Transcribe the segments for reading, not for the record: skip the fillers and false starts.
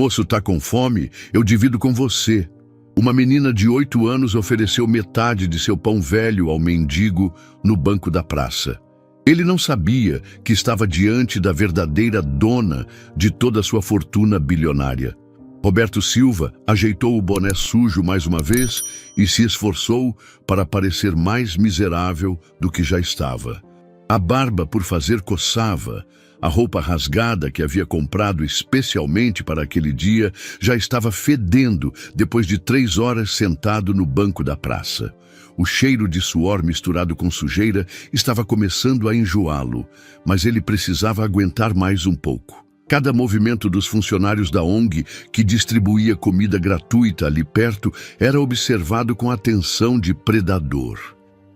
Moço, tá com fome? Eu divido com você. Uma menina de 8 anos ofereceu metade de seu pão velho ao mendigo no banco da praça. Ele não sabia que estava diante da verdadeira dona de toda a sua fortuna bilionária. Roberto Silva ajeitou o boné sujo mais uma vez e se esforçou para parecer mais miserável do que já estava. A barba por fazer coçava. A roupa rasgada que havia comprado especialmente para aquele dia já estava fedendo depois de 3 horas sentado no banco da praça. O cheiro de suor misturado com sujeira estava começando a enjoá-lo, mas ele precisava aguentar mais um pouco. Cada movimento dos funcionários da ONG, que distribuía comida gratuita ali perto, era observado com atenção de predador.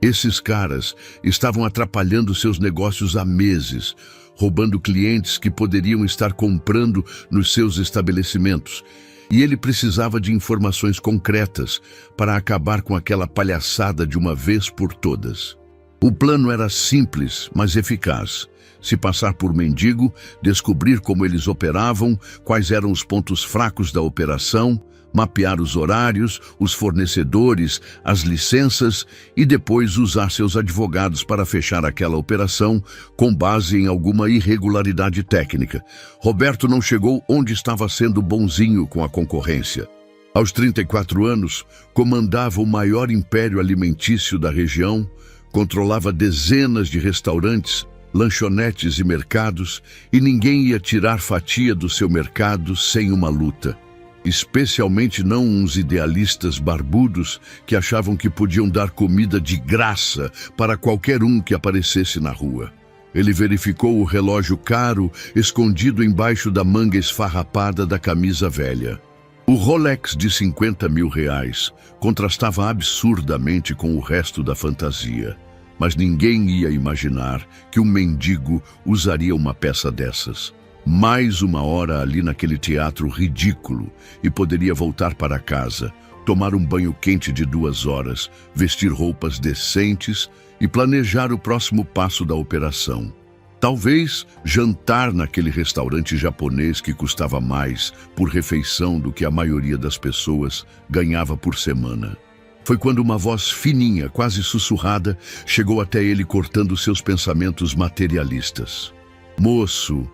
Esses caras estavam atrapalhando seus negócios há meses, roubando clientes que poderiam estar comprando nos seus estabelecimentos. E ele precisava de informações concretas para acabar com aquela palhaçada de uma vez por todas. O plano era simples, mas eficaz. Se passar por mendigo, descobrir como eles operavam, quais eram os pontos fracos da operação, mapear os horários, os fornecedores, as licenças e depois usar seus advogados para fechar aquela operação com base em alguma irregularidade técnica. Roberto não chegou onde estava sendo bonzinho com a concorrência. Aos 34 anos, comandava o maior império alimentício da região, controlava dezenas de restaurantes, lanchonetes e mercados, e ninguém ia tirar fatia do seu mercado sem uma luta. Especialmente não uns idealistas barbudos que achavam que podiam dar comida de graça para qualquer um que aparecesse na rua. Ele verificou o relógio caro escondido embaixo da manga esfarrapada da camisa velha. O Rolex de 50 mil reais contrastava absurdamente com o resto da fantasia, mas ninguém ia imaginar que um mendigo usaria uma peça dessas. Mais uma hora ali naquele teatro ridículo e poderia voltar para casa, tomar um banho quente de 2 horas, vestir roupas decentes e planejar o próximo passo da operação. Talvez jantar naquele restaurante japonês que custava mais por refeição do que a maioria das pessoas ganhava por semana. Foi quando uma voz fininha, quase sussurrada, chegou até ele cortando seus pensamentos materialistas. Moço,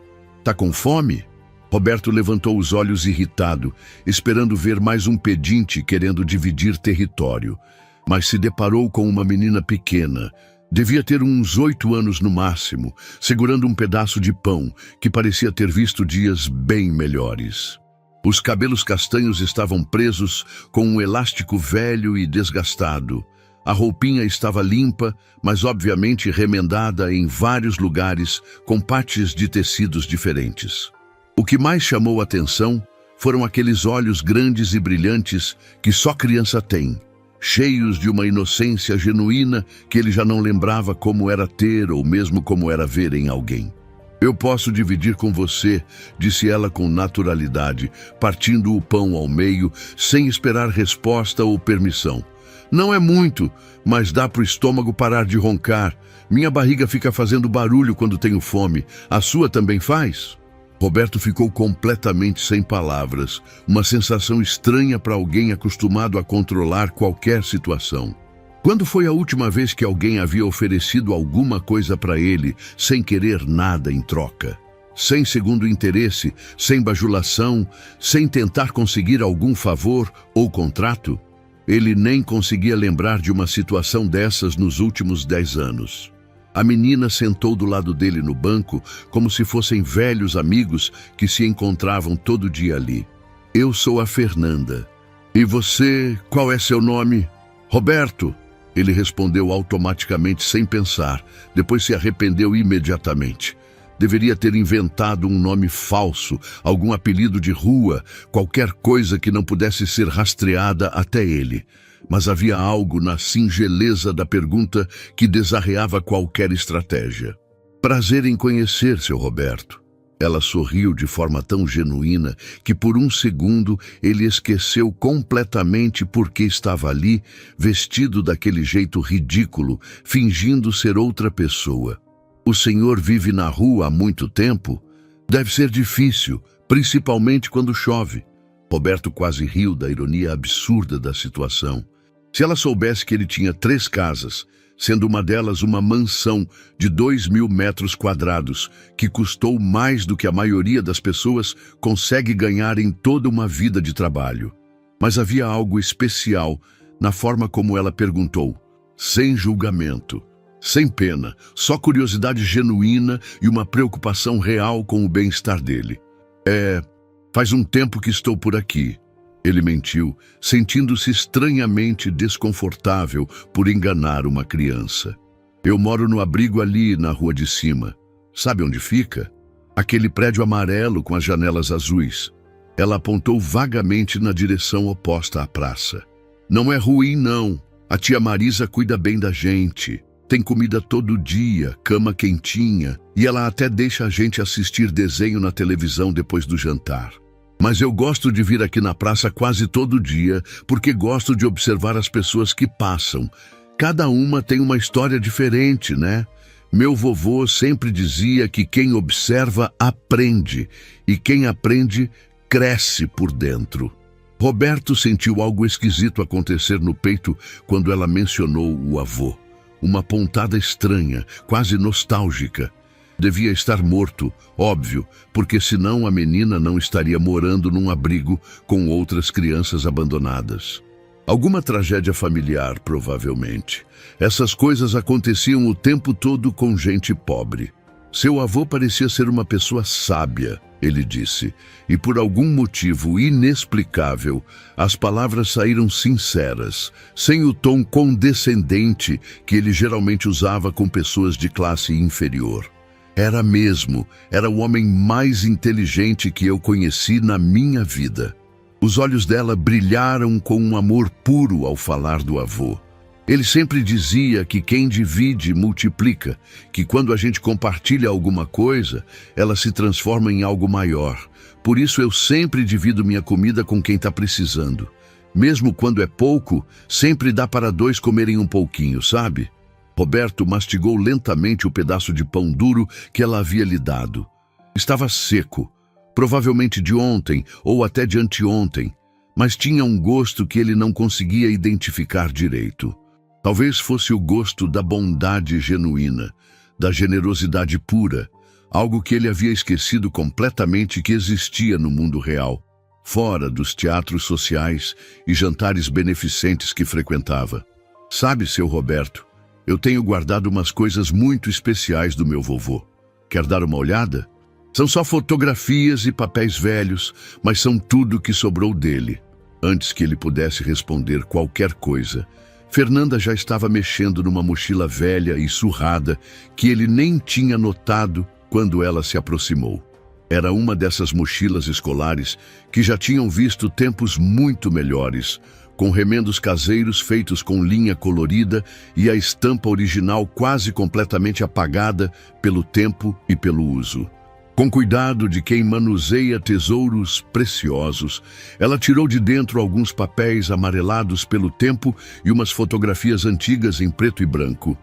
tá com fome? Roberto levantou os olhos irritado, esperando ver mais um pedinte querendo dividir território, mas se deparou com uma menina pequena. Devia ter uns 8 anos no máximo, segurando um pedaço de pão que parecia ter visto dias bem melhores. Os cabelos castanhos estavam presos com um elástico velho e desgastado. A roupinha estava limpa, mas obviamente remendada em vários lugares com partes de tecidos diferentes. O que mais chamou a atenção foram aqueles olhos grandes e brilhantes que só criança tem, cheios de uma inocência genuína que ele já não lembrava como era ter ou mesmo como era ver em alguém. Eu posso dividir com você, disse ela com naturalidade, partindo o pão ao meio, sem esperar resposta ou permissão. Não é muito, mas dá para o estômago parar de roncar. Minha barriga fica fazendo barulho quando tenho fome. A sua também faz? Roberto ficou completamente sem palavras, uma sensação estranha para alguém acostumado a controlar qualquer situação. Quando foi a última vez que alguém havia oferecido alguma coisa para ele, sem querer nada em troca? Sem segundo interesse, sem bajulação, sem tentar conseguir algum favor ou contrato? Ele nem conseguia lembrar de uma situação dessas nos últimos 10 anos. A menina sentou do lado dele no banco, como se fossem velhos amigos que se encontravam todo dia ali. Eu sou a Fernanda. E você, qual é seu nome? Roberto. Ele respondeu automaticamente sem pensar, depois se arrependeu imediatamente. Deveria ter inventado um nome falso, algum apelido de rua, qualquer coisa que não pudesse ser rastreada até ele. Mas havia algo na singeleza da pergunta que desarreava qualquer estratégia. Prazer em conhecer, seu Roberto. Ela sorriu de forma tão genuína que por um segundo ele esqueceu completamente por que estava ali, vestido daquele jeito ridículo, fingindo ser outra pessoa. O senhor vive na rua há muito tempo? Deve ser difícil, principalmente quando chove. Roberto quase riu da ironia absurda da situação. Se ela soubesse que ele tinha 3 casas, sendo uma delas uma mansão de 2.000 metros quadrados, que custou mais do que a maioria das pessoas consegue ganhar em toda uma vida de trabalho. Mas havia algo especial na forma como ela perguntou, sem julgamento, sem pena, só curiosidade genuína e uma preocupação real com o bem-estar dele. Faz um tempo que estou por aqui. Ele mentiu, sentindo-se estranhamente desconfortável por enganar uma criança. Eu moro no abrigo ali na rua de cima. Sabe onde fica? Aquele prédio amarelo com as janelas azuis. Ela apontou vagamente na direção oposta à praça. Não é ruim, não. A tia Marisa cuida bem da gente. Tem comida todo dia, cama quentinha, e ela até deixa a gente assistir desenho na televisão depois do jantar. Mas eu gosto de vir aqui na praça quase todo dia, porque gosto de observar as pessoas que passam. Cada uma tem uma história diferente, né? Meu vovô sempre dizia que quem observa aprende, e quem aprende cresce por dentro. Roberto sentiu algo esquisito acontecer no peito quando ela mencionou o avô. Uma pontada estranha, quase nostálgica. Devia estar morto, óbvio, porque senão a menina não estaria morando num abrigo com outras crianças abandonadas. Alguma tragédia familiar, provavelmente. Essas coisas aconteciam o tempo todo com gente pobre. Seu avô parecia ser uma pessoa sábia, ele disse, e por algum motivo inexplicável, as palavras saíram sinceras, sem o tom condescendente que ele geralmente usava com pessoas de classe inferior. Era o homem mais inteligente que eu conheci na minha vida. Os olhos dela brilharam com um amor puro ao falar do avô. Ele sempre dizia que quem divide multiplica, que quando a gente compartilha alguma coisa, ela se transforma em algo maior. Por isso eu sempre divido minha comida com quem está precisando. Mesmo quando é pouco, sempre dá para 2 comerem um pouquinho, sabe? Roberto mastigou lentamente o pedaço de pão duro que ela havia lhe dado. Estava seco, provavelmente de ontem ou até de anteontem, mas tinha um gosto que ele não conseguia identificar direito. Talvez fosse o gosto da bondade genuína, da generosidade pura, algo que ele havia esquecido completamente que existia no mundo real, fora dos teatros sociais e jantares beneficentes que frequentava. Sabe, seu Roberto, eu tenho guardado umas coisas muito especiais do meu vovô. Quer dar uma olhada? São só fotografias e papéis velhos, mas são tudo que sobrou dele. Antes que ele pudesse responder qualquer coisa, Fernanda já estava mexendo numa mochila velha e surrada que ele nem tinha notado quando ela se aproximou. Era uma dessas mochilas escolares que já tinham visto tempos muito melhores, com remendos caseiros feitos com linha colorida e a estampa original quase completamente apagada pelo tempo e pelo uso. Com cuidado de quem manuseia tesouros preciosos, ela tirou de dentro alguns papéis amarelados pelo tempo e umas fotografias antigas em preto e branco.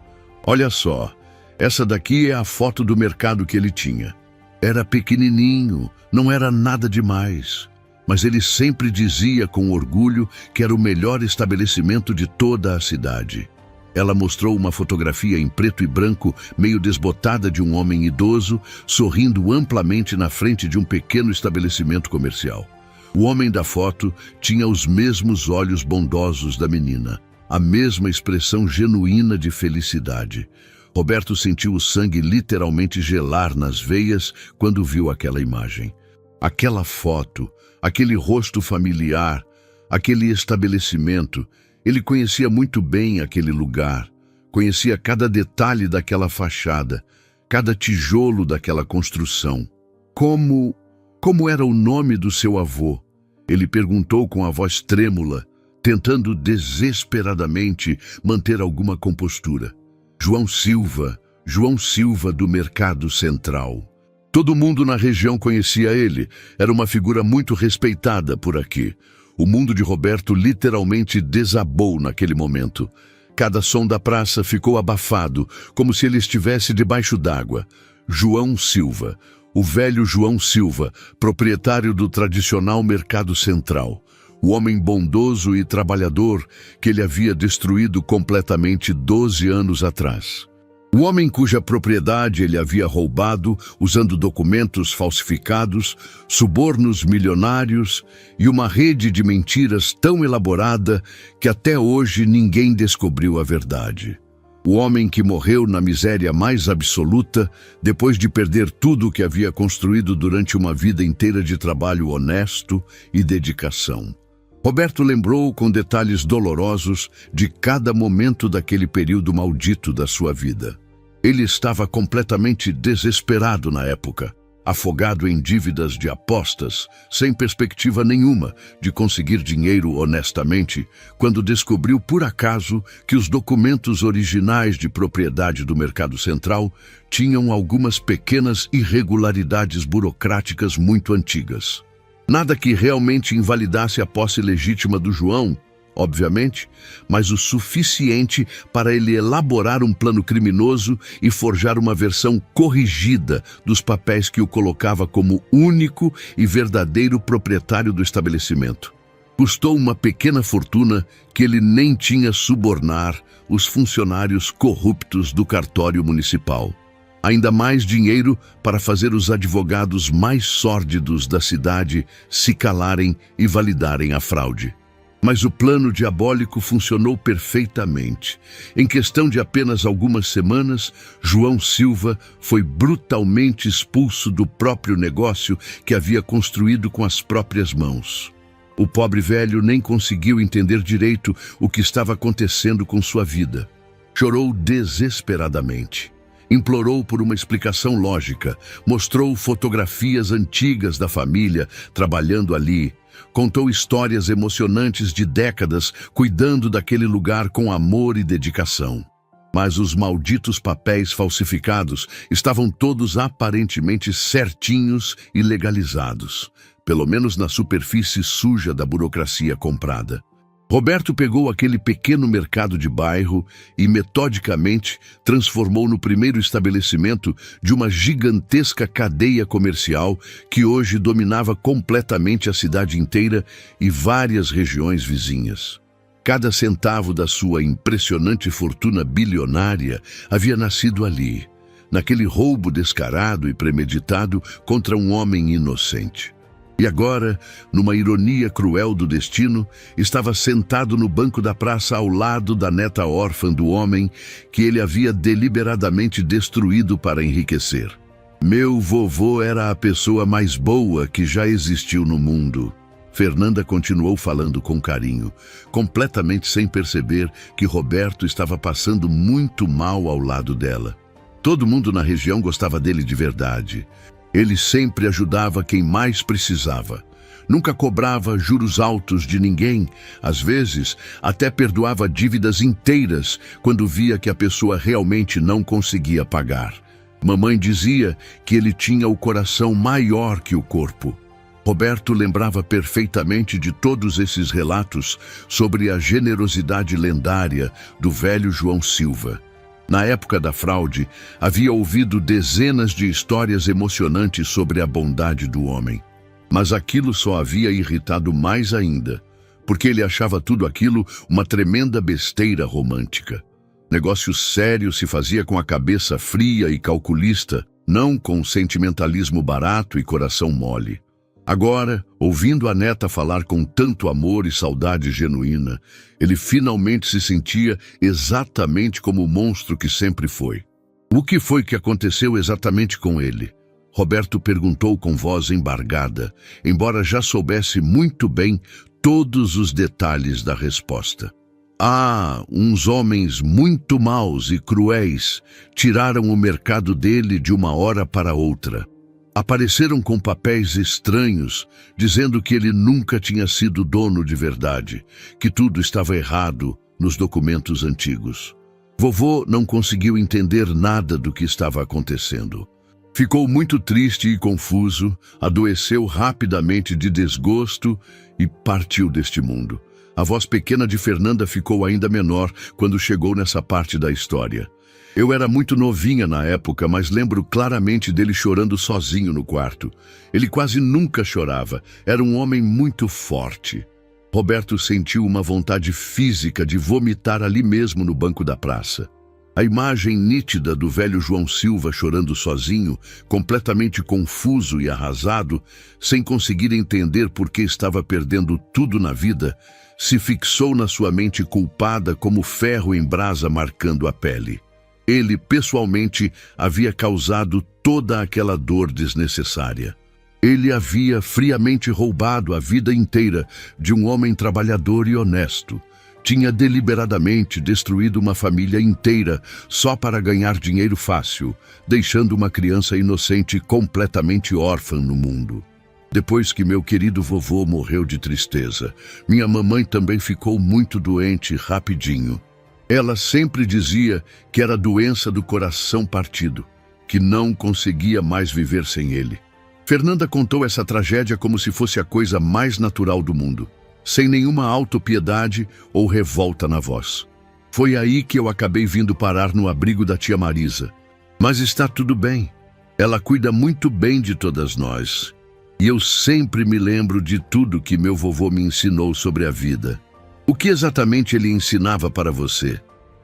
Olha só, essa daqui é a foto do mercado que ele tinha. Era pequenininho, não era nada demais, mas ele sempre dizia com orgulho que era o melhor estabelecimento de toda a cidade. Ela mostrou uma fotografia em preto e branco, meio desbotada, de um homem idoso, sorrindo amplamente na frente de um pequeno estabelecimento comercial. O homem da foto tinha os mesmos olhos bondosos da menina, a mesma expressão genuína de felicidade. Roberto sentiu o sangue literalmente gelar nas veias quando viu aquela imagem. Aquela foto, aquele rosto familiar, aquele estabelecimento. Ele conhecia muito bem aquele lugar, conhecia cada detalhe daquela fachada, cada tijolo daquela construção. Como era o nome do seu avô? Ele perguntou com a voz trêmula, tentando desesperadamente manter alguma compostura. João Silva do Mercado Central. Todo mundo na região conhecia ele, era uma figura muito respeitada por aqui. O mundo de Roberto literalmente desabou naquele momento. Cada som da praça ficou abafado, como se ele estivesse debaixo d'água. João Silva, o velho João Silva, proprietário do tradicional Mercado Central, o homem bondoso e trabalhador que ele havia destruído completamente 12 anos atrás. O homem cuja propriedade ele havia roubado usando documentos falsificados, subornos milionários e uma rede de mentiras tão elaborada que até hoje ninguém descobriu a verdade. O homem que morreu na miséria mais absoluta depois de perder tudo o que havia construído durante uma vida inteira de trabalho honesto e dedicação. Roberto lembrou com detalhes dolorosos de cada momento daquele período maldito da sua vida. Ele estava completamente desesperado na época, afogado em dívidas de apostas, sem perspectiva nenhuma de conseguir dinheiro honestamente, quando descobriu por acaso que os documentos originais de propriedade do Mercado Central tinham algumas pequenas irregularidades burocráticas muito antigas. Nada que realmente invalidasse a posse legítima do João, obviamente, mas o suficiente para ele elaborar um plano criminoso e forjar uma versão corrigida dos papéis que o colocava como único e verdadeiro proprietário do estabelecimento. Custou uma pequena fortuna que ele nem tinha subornar os funcionários corruptos do cartório municipal. Ainda mais dinheiro para fazer os advogados mais sórdidos da cidade se calarem e validarem a fraude. Mas o plano diabólico funcionou perfeitamente. Em questão de apenas algumas semanas, João Silva foi brutalmente expulso do próprio negócio que havia construído com as próprias mãos. O pobre velho nem conseguiu entender direito o que estava acontecendo com sua vida. Chorou desesperadamente. Implorou por uma explicação lógica, mostrou fotografias antigas da família trabalhando ali, contou histórias emocionantes de décadas cuidando daquele lugar com amor e dedicação. Mas os malditos papéis falsificados estavam todos aparentemente certinhos e legalizados, pelo menos na superfície suja da burocracia comprada. Roberto pegou aquele pequeno mercado de bairro e, metodicamente, transformou no primeiro estabelecimento de uma gigantesca cadeia comercial que hoje dominava completamente a cidade inteira e várias regiões vizinhas. Cada centavo da sua impressionante fortuna bilionária havia nascido ali, naquele roubo descarado e premeditado contra um homem inocente. E agora, numa ironia cruel do destino, estava sentado no banco da praça ao lado da neta órfã do homem que ele havia deliberadamente destruído para enriquecer. Meu vovô era a pessoa mais boa que já existiu no mundo. Fernanda continuou falando com carinho, completamente sem perceber que Roberto estava passando muito mal ao lado dela. Todo mundo na região gostava dele de verdade. Ele sempre ajudava quem mais precisava. Nunca cobrava juros altos de ninguém. Às vezes, até perdoava dívidas inteiras quando via que a pessoa realmente não conseguia pagar. Mamãe dizia que ele tinha o coração maior que o corpo. Roberto lembrava perfeitamente de todos esses relatos sobre a generosidade lendária do velho João Silva. Na época da fraude, havia ouvido dezenas de histórias emocionantes sobre a bondade do homem. Mas aquilo só havia irritado mais ainda, porque ele achava tudo aquilo uma tremenda besteira romântica. Negócio sério se fazia com a cabeça fria e calculista, não com sentimentalismo barato e coração mole. Agora, ouvindo a neta falar com tanto amor e saudade genuína, ele finalmente se sentia exatamente como o monstro que sempre foi. O que foi que aconteceu exatamente com ele? Roberto perguntou com voz embargada, embora já soubesse muito bem todos os detalhes da resposta. Uns homens muito maus e cruéis tiraram o mercado dele de uma hora para outra. Apareceram com papéis estranhos, dizendo que ele nunca tinha sido dono de verdade, que tudo estava errado nos documentos antigos. Vovô não conseguiu entender nada do que estava acontecendo. Ficou muito triste e confuso, adoeceu rapidamente de desgosto e partiu deste mundo. A voz pequena de Fernanda ficou ainda menor quando chegou nessa parte da história. Eu era muito novinha na época, mas lembro claramente dele chorando sozinho no quarto. Ele quase nunca chorava, era um homem muito forte. Roberto sentiu uma vontade física de vomitar ali mesmo no banco da praça. A imagem nítida do velho João Silva chorando sozinho, completamente confuso e arrasado, sem conseguir entender por que estava perdendo tudo na vida, se fixou na sua mente culpada como ferro em brasa marcando a pele. Ele, pessoalmente, havia causado toda aquela dor desnecessária. Ele havia friamente roubado a vida inteira de um homem trabalhador e honesto. Tinha deliberadamente destruído uma família inteira só para ganhar dinheiro fácil, deixando uma criança inocente completamente órfã no mundo. Depois que meu querido vovô morreu de tristeza, minha mamãe também ficou muito doente rapidinho. Ela sempre dizia que era doença do coração partido, que não conseguia mais viver sem ele. Fernanda contou essa tragédia como se fosse a coisa mais natural do mundo, sem nenhuma autopiedade ou revolta na voz. Foi aí que eu acabei vindo parar no abrigo da tia Marisa. Mas está tudo bem. Ela cuida muito bem de todas nós. E eu sempre me lembro de tudo que meu vovô me ensinou sobre a vida. O que exatamente ele ensinava para você?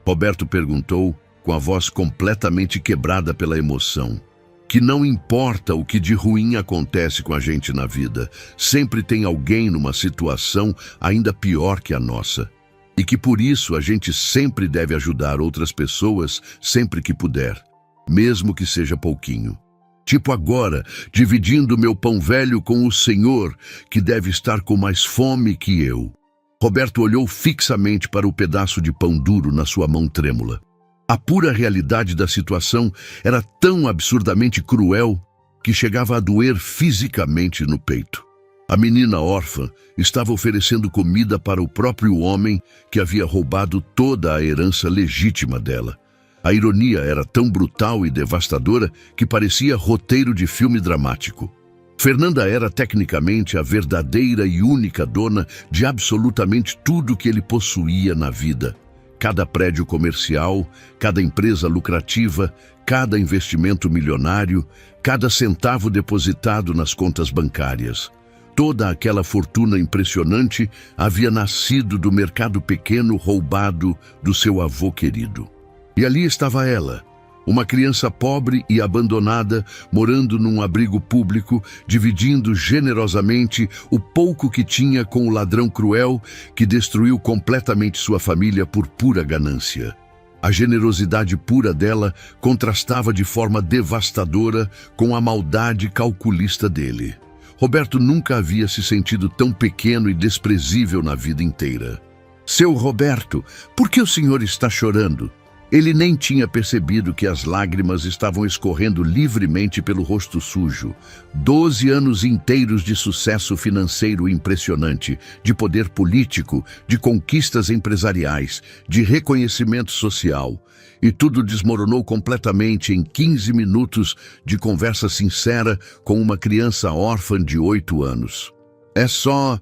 Roberto perguntou, com a voz completamente quebrada pela emoção. Que não importa o que de ruim acontece com a gente na vida, sempre tem alguém numa situação ainda pior que a nossa. E que por isso a gente sempre deve ajudar outras pessoas sempre que puder, mesmo que seja pouquinho. Tipo agora, dividindo meu pão velho com o Senhor, que deve estar com mais fome que eu. Roberto olhou fixamente para o pedaço de pão duro na sua mão trêmula. A pura realidade da situação era tão absurdamente cruel que chegava a doer fisicamente no peito. A menina órfã estava oferecendo comida para o próprio homem que havia roubado toda a herança legítima dela. A ironia era tão brutal e devastadora que parecia roteiro de filme dramático. Fernanda era tecnicamente a verdadeira e única dona de absolutamente tudo que ele possuía na vida. Cada prédio comercial, cada empresa lucrativa, cada investimento milionário, cada centavo depositado nas contas bancárias. Toda aquela fortuna impressionante havia nascido do mercado pequeno roubado do seu avô querido. E ali estava ela, uma criança pobre e abandonada, morando num abrigo público, dividindo generosamente o pouco que tinha com o ladrão cruel que destruiu completamente sua família por pura ganância. A generosidade pura dela contrastava de forma devastadora com a maldade calculista dele. Roberto nunca havia se sentido tão pequeno e desprezível na vida inteira. Seu Roberto, por que o senhor está chorando? Ele nem tinha percebido que as lágrimas estavam escorrendo livremente pelo rosto sujo. 12 anos inteiros de sucesso financeiro impressionante, de poder político, de conquistas empresariais, de reconhecimento social. E tudo desmoronou completamente em 15 minutos de conversa sincera com uma criança órfã de 8 anos. É só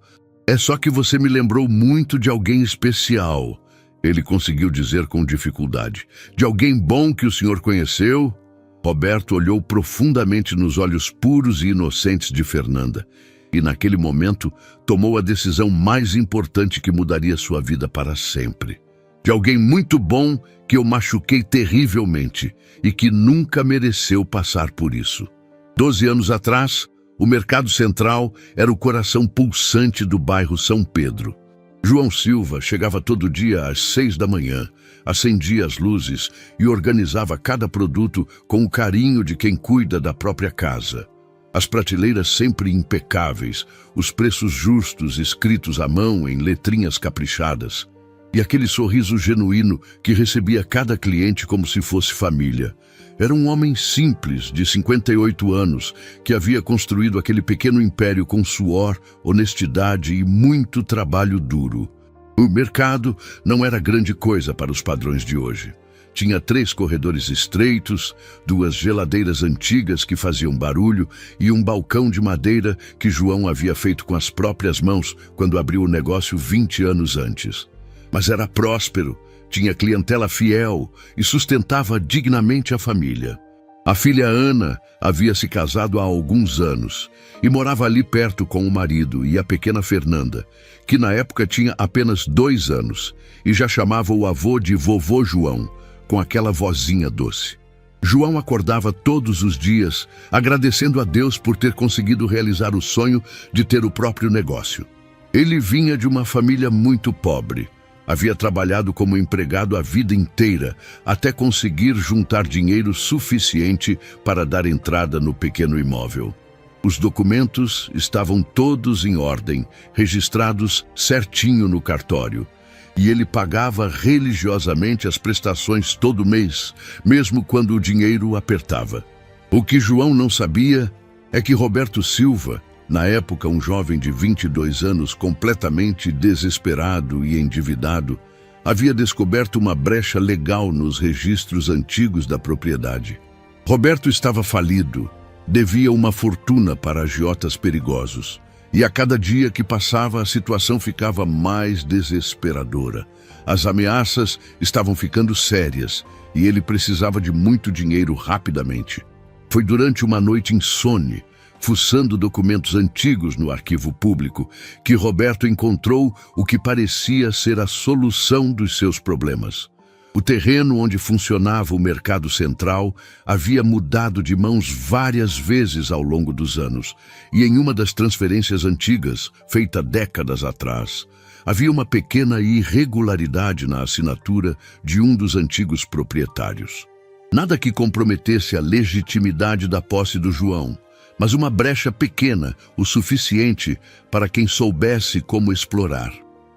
que você me lembrou muito de alguém especial. Ele conseguiu dizer com dificuldade. De alguém bom que o senhor conheceu? Roberto olhou profundamente nos olhos puros e inocentes de Fernanda. E naquele momento, tomou a decisão mais importante que mudaria sua vida para sempre. De alguém muito bom que eu machuquei terrivelmente e que nunca mereceu passar por isso. 12 anos atrás, o Mercado Central era o coração pulsante do bairro São Pedro. João Silva chegava todo dia às 6 da manhã, acendia as luzes e organizava cada produto com o carinho de quem cuida da própria casa. As prateleiras sempre impecáveis, os preços justos escritos à mão em letrinhas caprichadas. E aquele sorriso genuíno que recebia cada cliente como se fosse família. Era um homem simples, de 58 anos, que havia construído aquele pequeno império com suor, honestidade e muito trabalho duro. O mercado não era grande coisa para os padrões de hoje. Tinha 3 corredores estreitos, 2 geladeiras antigas que faziam barulho e um balcão de madeira que João havia feito com as próprias mãos quando abriu o negócio 20 anos antes. Mas era próspero, tinha clientela fiel e sustentava dignamente a família. A filha Ana havia se casado há alguns anos e morava ali perto com o marido e a pequena Fernanda, que na época tinha apenas 2 anos e já chamava o avô de vovô João, com aquela vozinha doce. João acordava todos os dias agradecendo a Deus por ter conseguido realizar o sonho de ter o próprio negócio. Ele vinha de uma família muito pobre. Havia trabalhado como empregado a vida inteira, até conseguir juntar dinheiro suficiente para dar entrada no pequeno imóvel. Os documentos estavam todos em ordem, registrados certinho no cartório. E ele pagava religiosamente as prestações todo mês, mesmo quando o dinheiro apertava. O que João não sabia é que Roberto Silva, na época um jovem de 22 anos completamente desesperado e endividado, havia descoberto uma brecha legal nos registros antigos da propriedade. Roberto estava falido, devia uma fortuna para agiotas perigosos. E a cada dia que passava, a situação ficava mais desesperadora. As ameaças estavam ficando sérias e ele precisava de muito dinheiro rapidamente. Foi durante uma noite insone, fuçando documentos antigos no arquivo público, que Roberto encontrou o que parecia ser a solução dos seus problemas. O terreno onde funcionava o mercado central havia mudado de mãos várias vezes ao longo dos anos, e em uma das transferências antigas, feita décadas atrás, havia uma pequena irregularidade na assinatura de um dos antigos proprietários. Nada que comprometesse a legitimidade da posse do João, mas uma brecha pequena, o suficiente para quem soubesse como explorar.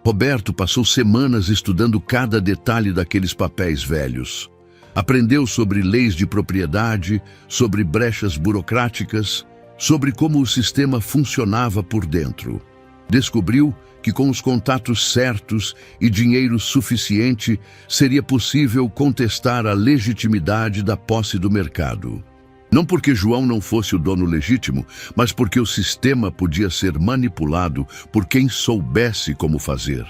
Roberto passou semanas estudando cada detalhe daqueles papéis velhos. Aprendeu sobre leis de propriedade, sobre brechas burocráticas, sobre como o sistema funcionava por dentro. Descobriu que com os contatos certos e dinheiro suficiente seria possível contestar a legitimidade da posse do mercado. Não porque João não fosse o dono legítimo, mas porque o sistema podia ser manipulado por quem soubesse como fazer.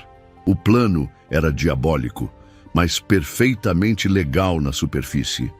O plano era diabólico, mas perfeitamente legal na superfície.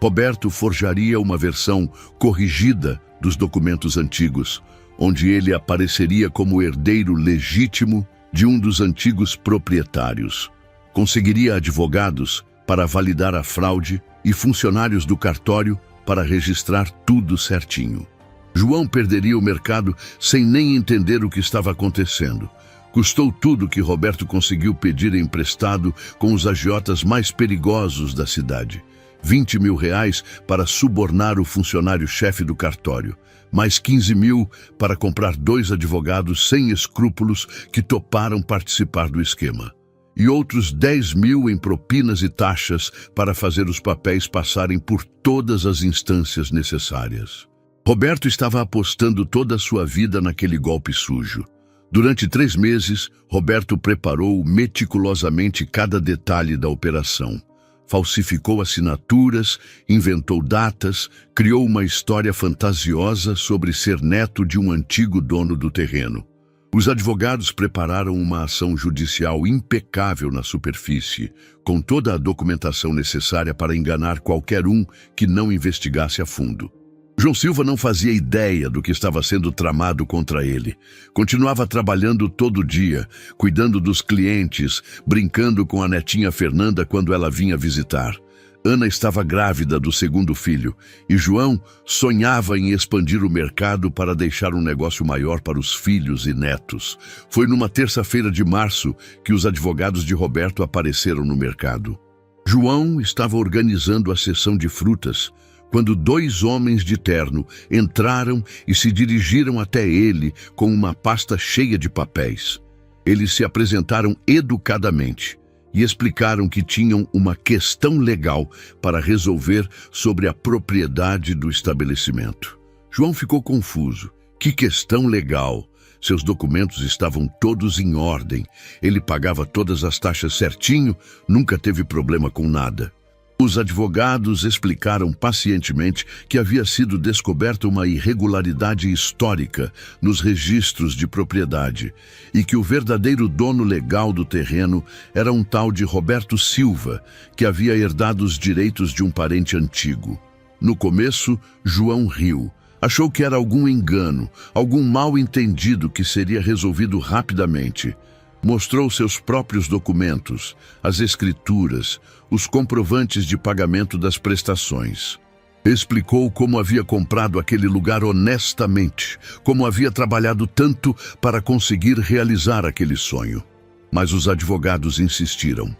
Roberto forjaria uma versão corrigida dos documentos antigos, onde ele apareceria como herdeiro legítimo de um dos antigos proprietários. Conseguiria advogados para validar a fraude e funcionários do cartório para registrar tudo certinho. João perderia o mercado sem nem entender o que estava acontecendo. Custou tudo que Roberto conseguiu pedir emprestado com os agiotas mais perigosos da cidade. 20 mil reais para subornar o funcionário-chefe do cartório, mais 15 mil para comprar 2 advogados sem escrúpulos que toparam participar do esquema. E outros 10 mil em propinas e taxas para fazer os papéis passarem por todas as instâncias necessárias. Roberto estava apostando toda a sua vida naquele golpe sujo. Durante 3 meses, Roberto preparou meticulosamente cada detalhe da operação. Falsificou assinaturas, inventou datas, criou uma história fantasiosa sobre ser neto de um antigo dono do terreno. Os advogados prepararam uma ação judicial impecável na superfície, com toda a documentação necessária para enganar qualquer um que não investigasse a fundo. João Silva não fazia ideia do que estava sendo tramado contra ele. Continuava trabalhando todo dia, cuidando dos clientes, brincando com a netinha Fernanda quando ela vinha visitar. Ana estava grávida do 2º filho e João sonhava em expandir o mercado para deixar um negócio maior para os filhos e netos. Foi numa terça-feira de março que os advogados de Roberto apareceram no mercado. João estava organizando a sessão de frutas quando 2 homens de terno entraram e se dirigiram até ele com uma pasta cheia de papéis. Eles se apresentaram educadamente e explicaram que tinham uma questão legal para resolver sobre a propriedade do estabelecimento. João ficou confuso. Que questão legal? Seus documentos estavam todos em ordem. Ele pagava todas as taxas certinho, nunca teve problema com nada. Os advogados explicaram pacientemente que havia sido descoberta uma irregularidade histórica nos registros de propriedade e que o verdadeiro dono legal do terreno era um tal de Roberto Silva, que havia herdado os direitos de um parente antigo. No começo, João riu. Achou que era algum engano, algum mal-entendido que seria resolvido rapidamente. Mostrou seus próprios documentos, as escrituras, os comprovantes de pagamento das prestações. Explicou como havia comprado aquele lugar honestamente, como havia trabalhado tanto para conseguir realizar aquele sonho. Mas os advogados insistiram.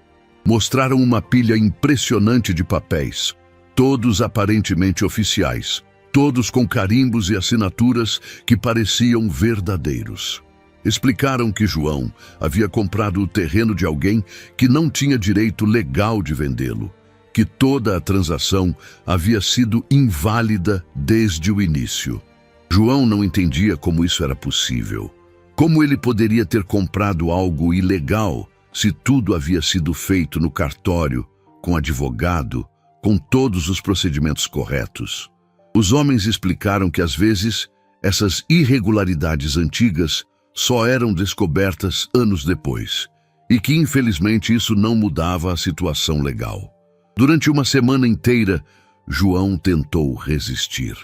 Mostraram uma pilha impressionante de papéis, todos aparentemente oficiais, todos com carimbos e assinaturas que pareciam verdadeiros. Explicaram que João havia comprado o terreno de alguém que não tinha direito legal de vendê-lo, que toda a transação havia sido inválida desde o início. João não entendia como isso era possível. Como ele poderia ter comprado algo ilegal se tudo havia sido feito no cartório, com advogado, com todos os procedimentos corretos? Os homens explicaram que, às vezes, essas irregularidades antigas só eram descobertas anos depois, e que, infelizmente, isso não mudava a situação legal. Durante uma semana inteira, João tentou resistir.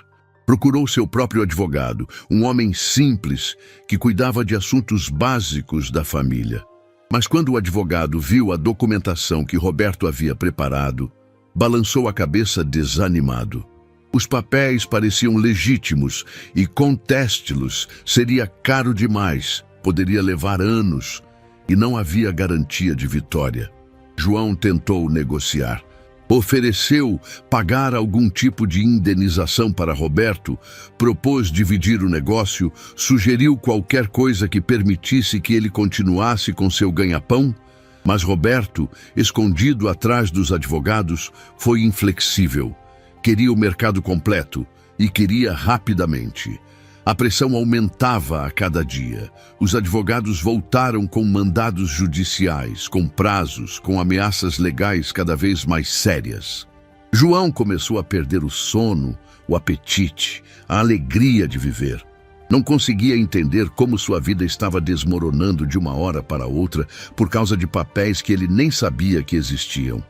Procurou seu próprio advogado, um homem simples que cuidava de assuntos básicos da família. Mas quando o advogado viu a documentação que Roberto havia preparado, balançou a cabeça desanimado. Os papéis pareciam legítimos e conteste-los seria caro demais, poderia levar anos e não havia garantia de vitória. João tentou negociar. Ofereceu pagar algum tipo de indenização para Roberto, propôs dividir o negócio, sugeriu qualquer coisa que permitisse que ele continuasse com seu ganha-pão, mas Roberto, escondido atrás dos advogados, foi inflexível. Queria o mercado completo e queria rapidamente. A pressão aumentava a cada dia. Os advogados voltaram com mandados judiciais, com prazos, com ameaças legais cada vez mais sérias. João começou a perder o sono, o apetite, a alegria de viver. Não conseguia entender como sua vida estava desmoronando de uma hora para outra por causa de papéis que ele nem sabia que existiam.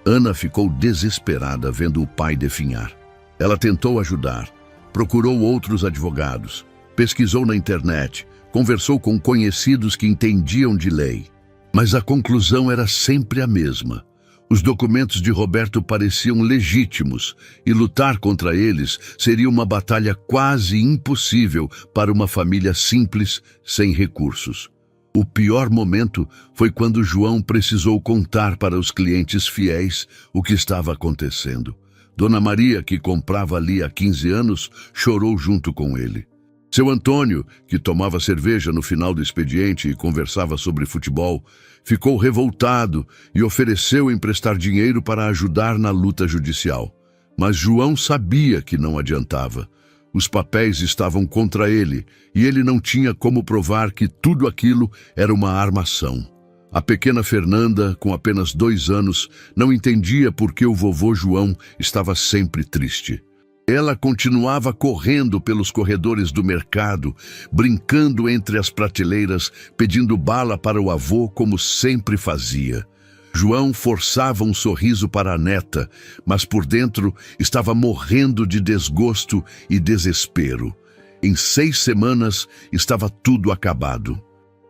Ana ficou desesperada vendo o pai definhar. Ela tentou ajudar, procurou outros advogados, pesquisou na internet, conversou com conhecidos que entendiam de lei. Mas a conclusão era sempre a mesma. Os documentos de Roberto pareciam legítimos e lutar contra eles seria uma batalha quase impossível para uma família simples, sem recursos. O pior momento foi quando João precisou contar para os clientes fiéis o que estava acontecendo. Dona Maria, que comprava ali há 15 anos, chorou junto com ele. Seu Antônio, que tomava cerveja no final do expediente e conversava sobre futebol, ficou revoltado e ofereceu emprestar dinheiro para ajudar na luta judicial. Mas João sabia que não adiantava. Os papéis estavam contra ele e ele não tinha como provar que tudo aquilo era uma armação. A pequena Fernanda, com apenas 2 anos, não entendia por que o vovô João estava sempre triste. Ela continuava correndo pelos corredores do mercado, brincando entre as prateleiras, pedindo bala para o avô como sempre fazia. João forçava um sorriso para a neta, mas por dentro estava morrendo de desgosto e desespero. Em 6 semanas estava tudo acabado.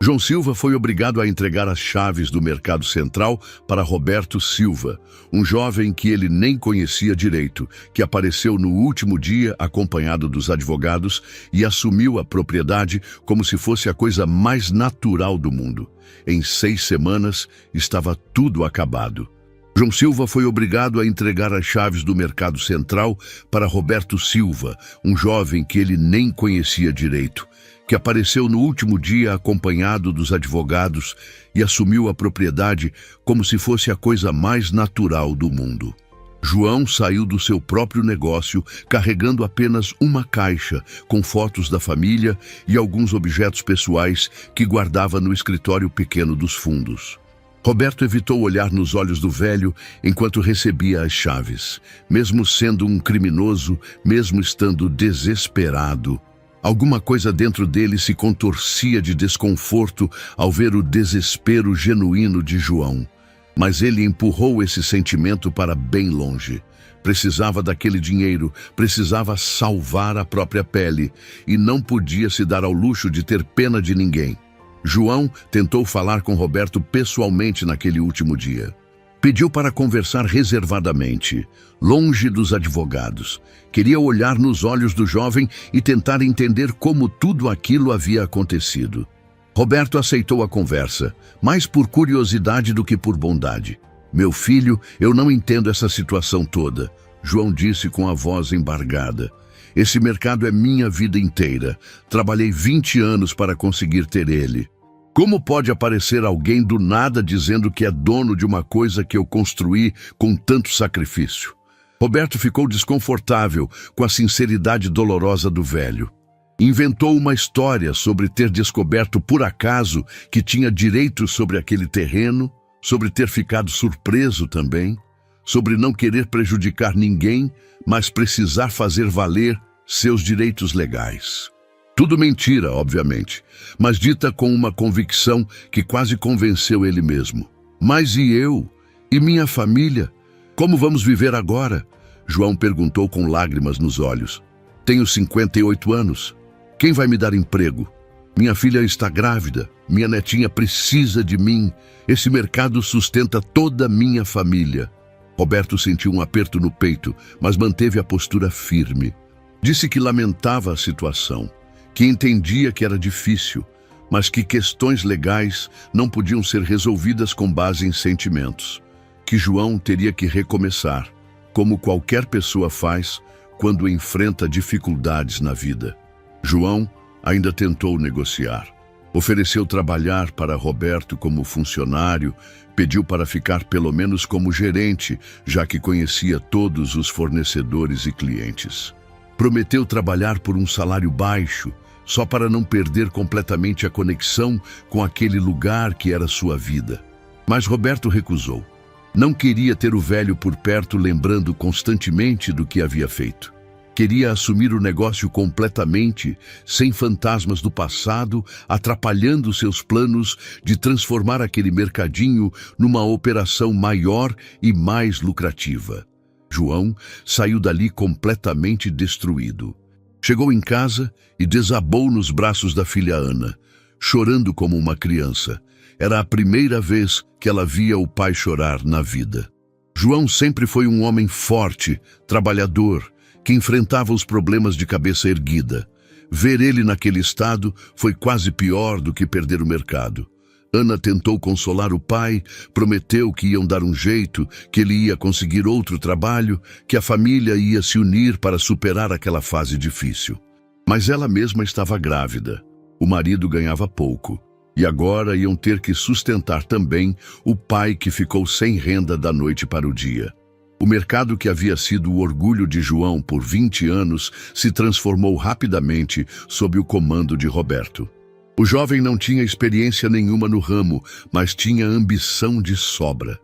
João Silva foi obrigado a entregar as chaves do Mercado Central para Roberto Silva, um jovem que ele nem conhecia direito, que apareceu no último dia acompanhado dos advogados e assumiu a propriedade como se fosse a coisa mais natural do mundo. Em 6 semanas estava tudo acabado. João Silva foi obrigado a entregar as chaves do Mercado Central para Roberto Silva, um jovem que ele nem conhecia direito, que apareceu no último dia acompanhado dos advogados e assumiu a propriedade como se fosse a coisa mais natural do mundo. João saiu do seu próprio negócio carregando apenas uma caixa com fotos da família e alguns objetos pessoais que guardava no escritório pequeno dos fundos. Roberto evitou olhar nos olhos do velho enquanto recebia as chaves. Mesmo sendo um criminoso, mesmo estando desesperado, alguma coisa dentro dele se contorcia de desconforto ao ver o desespero genuíno de João. Mas ele empurrou esse sentimento para bem longe. Precisava daquele dinheiro, precisava salvar a própria pele e não podia se dar ao luxo de ter pena de ninguém. João tentou falar com Roberto pessoalmente naquele último dia. Pediu para conversar reservadamente, longe dos advogados. Queria olhar nos olhos do jovem e tentar entender como tudo aquilo havia acontecido. Roberto aceitou a conversa, mais por curiosidade do que por bondade. "Meu filho, eu não entendo essa situação toda", João disse com a voz embargada. "Esse mercado é minha vida inteira. Trabalhei 20 anos para conseguir ter ele. Como pode aparecer alguém do nada dizendo que é dono de uma coisa que eu construí com tanto sacrifício?" Roberto ficou desconfortável com a sinceridade dolorosa do velho. Inventou uma história sobre ter descoberto por acaso que tinha direitos sobre aquele terreno, sobre ter ficado surpreso também, sobre não querer prejudicar ninguém, mas precisar fazer valer seus direitos legais. Tudo mentira, obviamente, mas dita com uma convicção que quase convenceu ele mesmo. "Mas e eu? E minha família? Como vamos viver agora?" João perguntou com lágrimas nos olhos. "Tenho 58 anos. Quem vai me dar emprego? Minha filha está grávida. Minha netinha precisa de mim. Esse mercado sustenta toda a minha família." Roberto sentiu um aperto no peito, mas manteve a postura firme. Disse que lamentava a situação, que entendia que era difícil, mas que questões legais não podiam ser resolvidas com base em sentimentos. Que João teria que recomeçar, como qualquer pessoa faz quando enfrenta dificuldades na vida. João ainda tentou negociar. Ofereceu trabalhar para Roberto como funcionário, pediu para ficar pelo menos como gerente, já que conhecia todos os fornecedores e clientes. Prometeu trabalhar por um salário baixo, só para não perder completamente a conexão com aquele lugar que era sua vida. Mas Roberto recusou. Não queria ter o velho por perto lembrando constantemente do que havia feito. Queria assumir o negócio completamente, sem fantasmas do passado, atrapalhando seus planos de transformar aquele mercadinho numa operação maior e mais lucrativa. João saiu dali completamente destruído. Chegou em casa e desabou nos braços da filha Ana, chorando como uma criança. Era a primeira vez que ela via o pai chorar na vida. João sempre foi um homem forte, trabalhador, que enfrentava os problemas de cabeça erguida. Ver ele naquele estado foi quase pior do que perder o mercado. Ana tentou consolar o pai, prometeu que iam dar um jeito, que ele ia conseguir outro trabalho, que a família ia se unir para superar aquela fase difícil. Mas ela mesma estava grávida. O marido ganhava pouco. E agora iam ter que sustentar também o pai que ficou sem renda da noite para o dia. O mercado que havia sido o orgulho de João por 20 anos se transformou rapidamente sob o comando de Roberto. O jovem não tinha experiência nenhuma no ramo, mas tinha ambição de sobra.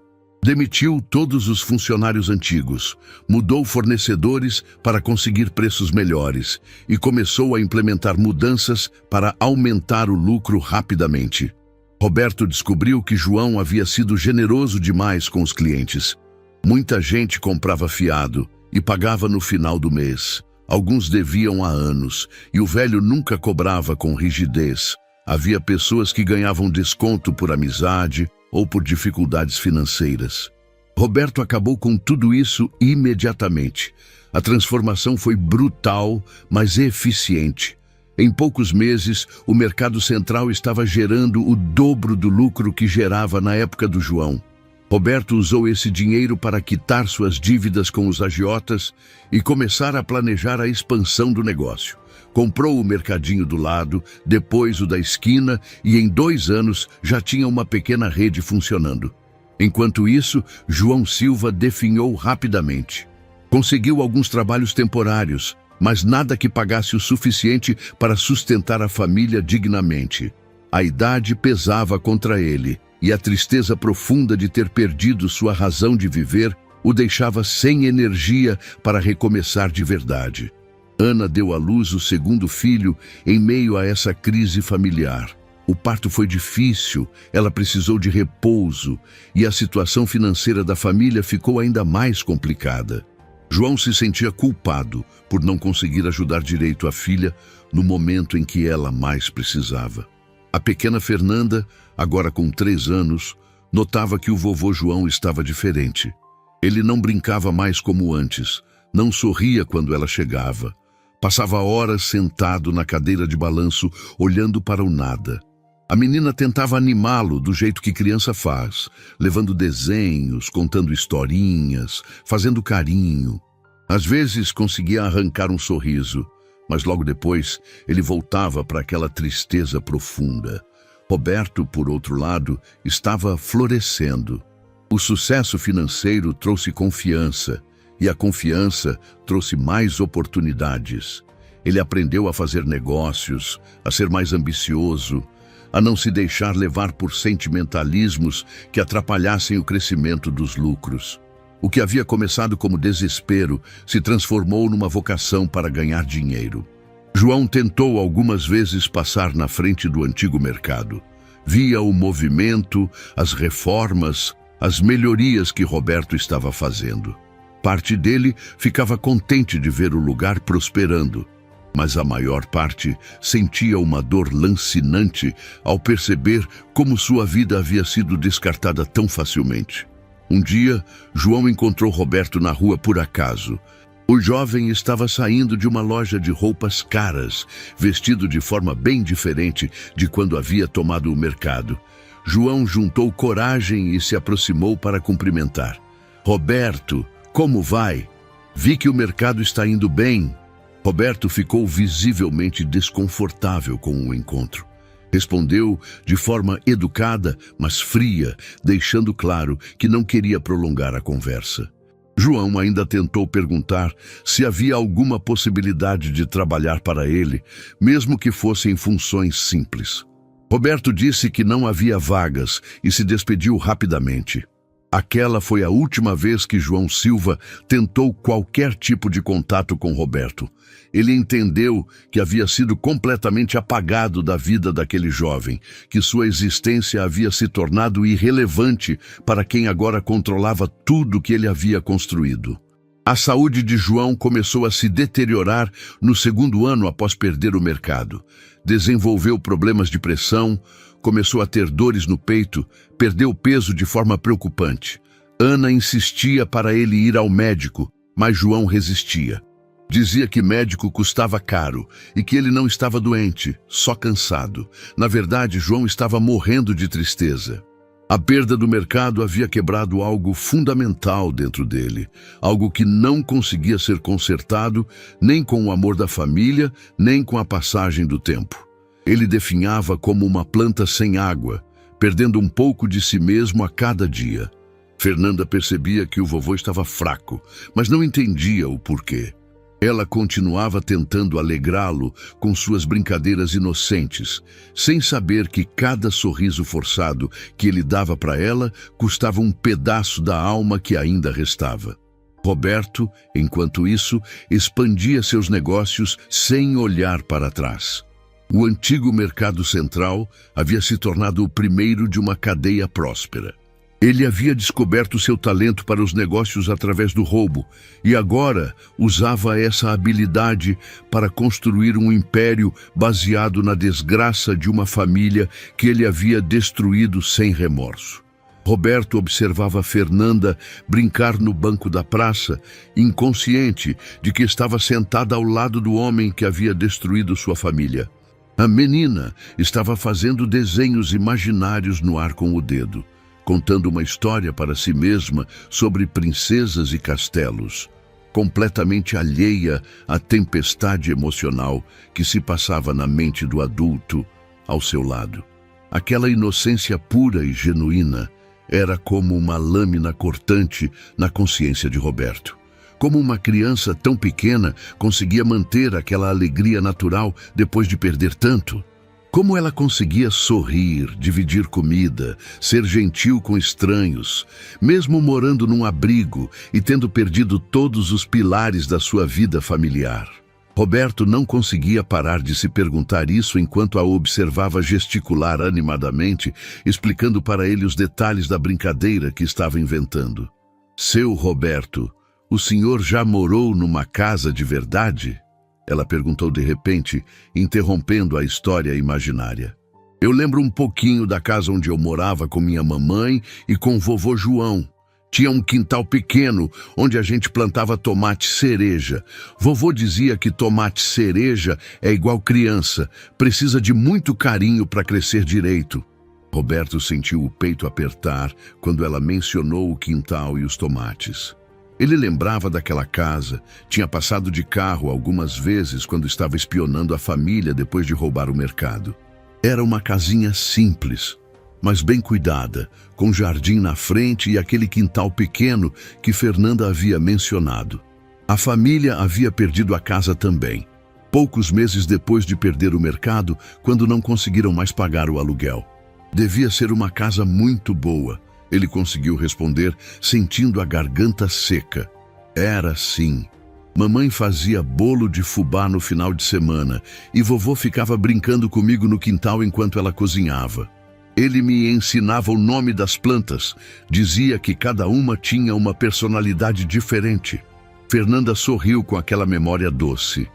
Demitiu todos os funcionários antigos, mudou fornecedores para conseguir preços melhores e começou a implementar mudanças para aumentar o lucro rapidamente. Roberto descobriu que João havia sido generoso demais com os clientes. Muita gente comprava fiado e pagava no final do mês. Alguns deviam há anos e o velho nunca cobrava com rigidez. Havia pessoas que ganhavam desconto por amizade ou por dificuldades financeiras. Roberto acabou com tudo isso imediatamente. A transformação foi brutal, mas eficiente. Em poucos meses, o mercado central estava gerando o dobro do lucro que gerava na época do João. Roberto usou esse dinheiro para quitar suas dívidas com os agiotas e começar a planejar a expansão do negócio. Comprou o mercadinho do lado, depois o da esquina e em 2 anos já tinha uma pequena rede funcionando. Enquanto isso, João Silva definhou rapidamente. Conseguiu alguns trabalhos temporários, mas nada que pagasse o suficiente para sustentar a família dignamente. A idade pesava contra ele e a tristeza profunda de ter perdido sua razão de viver o deixava sem energia para recomeçar de verdade. Ana deu à luz o segundo filho em meio a essa crise familiar. O parto foi difícil, ela precisou de repouso e a situação financeira da família ficou ainda mais complicada. João se sentia culpado por não conseguir ajudar direito a filha no momento em que ela mais precisava. A pequena Fernanda, agora com 3 anos, notava que o vovô João estava diferente. Ele não brincava mais como antes, não sorria quando ela chegava. Passava horas sentado na cadeira de balanço, olhando para o nada. A menina tentava animá-lo do jeito que criança faz, levando desenhos, contando historinhas, fazendo carinho. Às vezes conseguia arrancar um sorriso, mas logo depois ele voltava para aquela tristeza profunda. Roberto, por outro lado, estava florescendo. O sucesso financeiro trouxe confiança, e a confiança trouxe mais oportunidades. Ele aprendeu a fazer negócios, a ser mais ambicioso, a não se deixar levar por sentimentalismos que atrapalhassem o crescimento dos lucros. O que havia começado como desespero se transformou numa vocação para ganhar dinheiro. João tentou algumas vezes passar na frente do antigo mercado. Via o movimento, as reformas, as melhorias que Roberto estava fazendo. Parte dele ficava contente de ver o lugar prosperando, mas a maior parte sentia uma dor lancinante ao perceber como sua vida havia sido descartada tão facilmente. Um dia, João encontrou Roberto na rua por acaso. O jovem estava saindo de uma loja de roupas caras, vestido de forma bem diferente de quando havia tomado o mercado. João juntou coragem e se aproximou para cumprimentar. "Roberto, como vai? Vi que o mercado está indo bem." Roberto ficou visivelmente desconfortável com o encontro. Respondeu de forma educada, mas fria, deixando claro que não queria prolongar a conversa. João ainda tentou perguntar se havia alguma possibilidade de trabalhar para ele, mesmo que fossem funções simples. Roberto disse que não havia vagas e se despediu rapidamente. Aquela foi a última vez que João Silva tentou qualquer tipo de contato com Roberto. Ele entendeu que havia sido completamente apagado da vida daquele jovem, que sua existência havia se tornado irrelevante para quem agora controlava tudo que ele havia construído. A saúde de João começou a se deteriorar no segundo ano após perder o mercado. Desenvolveu problemas de pressão, começou a ter dores no peito, perdeu peso de forma preocupante. Ana insistia para ele ir ao médico, mas João resistia. Dizia que médico custava caro e que ele não estava doente, só cansado. Na verdade, João estava morrendo de tristeza. A perda do mercado havia quebrado algo fundamental dentro dele, algo que não conseguia ser consertado nem com o amor da família, nem com a passagem do tempo. Ele definhava como uma planta sem água, perdendo um pouco de si mesmo a cada dia. Fernanda percebia que o vovô estava fraco, mas não entendia o porquê. Ela continuava tentando alegrá-lo com suas brincadeiras inocentes, sem saber que cada sorriso forçado que ele dava para ela custava um pedaço da alma que ainda restava. Roberto, enquanto isso, expandia seus negócios sem olhar para trás. O antigo mercado central havia se tornado o primeiro de uma cadeia próspera. Ele havia descoberto seu talento para os negócios através do roubo e agora usava essa habilidade para construir um império baseado na desgraça de uma família que ele havia destruído sem remorso. Roberto observava Fernanda brincar no banco da praça, inconsciente de que estava sentada ao lado do homem que havia destruído sua família. A menina estava fazendo desenhos imaginários no ar com o dedo, contando uma história para si mesma sobre princesas e castelos, completamente alheia à tempestade emocional que se passava na mente do adulto ao seu lado. Aquela inocência pura e genuína era como uma lâmina cortante na consciência de Roberto. Como uma criança tão pequena conseguia manter aquela alegria natural depois de perder tanto? Como ela conseguia sorrir, dividir comida, ser gentil com estranhos, mesmo morando num abrigo e tendo perdido todos os pilares da sua vida familiar. Roberto não conseguia parar de se perguntar isso enquanto a observava gesticular animadamente, explicando para ele os detalhes da brincadeira que estava inventando. Seu Roberto, o senhor já morou numa casa de verdade? Ela perguntou de repente, interrompendo a história imaginária. Eu lembro um pouquinho da casa onde eu morava com minha mamãe e com o vovô João. Tinha um quintal pequeno onde a gente plantava tomate cereja. Vovô dizia que tomate cereja é igual criança, precisa de muito carinho para crescer direito. Roberto sentiu o peito apertar quando ela mencionou o quintal e os tomates. Ele lembrava daquela casa, tinha passado de carro algumas vezes quando estava espionando a família depois de roubar o mercado. Era uma casinha simples, mas bem cuidada, com jardim na frente e aquele quintal pequeno que Fernanda havia mencionado. A família havia perdido a casa também, poucos meses depois de perder o mercado, quando não conseguiram mais pagar o aluguel. Devia ser uma casa muito boa. Ele conseguiu responder, sentindo a garganta seca. Era sim. Mamãe fazia bolo de fubá no final de semana e vovô ficava brincando comigo no quintal enquanto ela cozinhava. Ele me ensinava o nome das plantas, dizia que cada uma tinha uma personalidade diferente. Fernanda sorriu com aquela memória doce.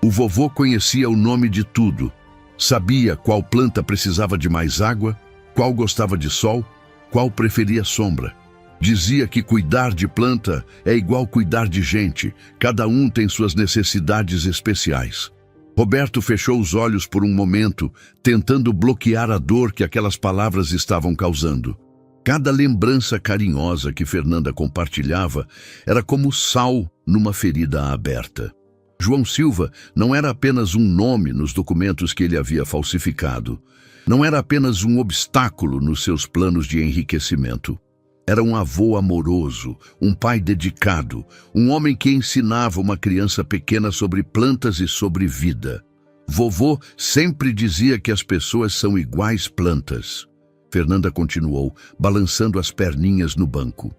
O vovô conhecia o nome de tudo. Sabia qual planta precisava de mais água, qual gostava de sol, qual preferia sombra. Dizia que cuidar de planta é igual cuidar de gente, cada um tem suas necessidades especiais. Roberto fechou os olhos por um momento, tentando bloquear a dor que aquelas palavras estavam causando. Cada lembrança carinhosa que Fernanda compartilhava era como sal numa ferida aberta. João Silva não era apenas um nome nos documentos que ele havia falsificado. Não era apenas um obstáculo nos seus planos de enriquecimento. Era um avô amoroso, um pai dedicado, um homem que ensinava uma criança pequena sobre plantas e sobre vida. Vovô sempre dizia que as pessoas são iguais plantas. Fernanda continuou, balançando as perninhas no banco.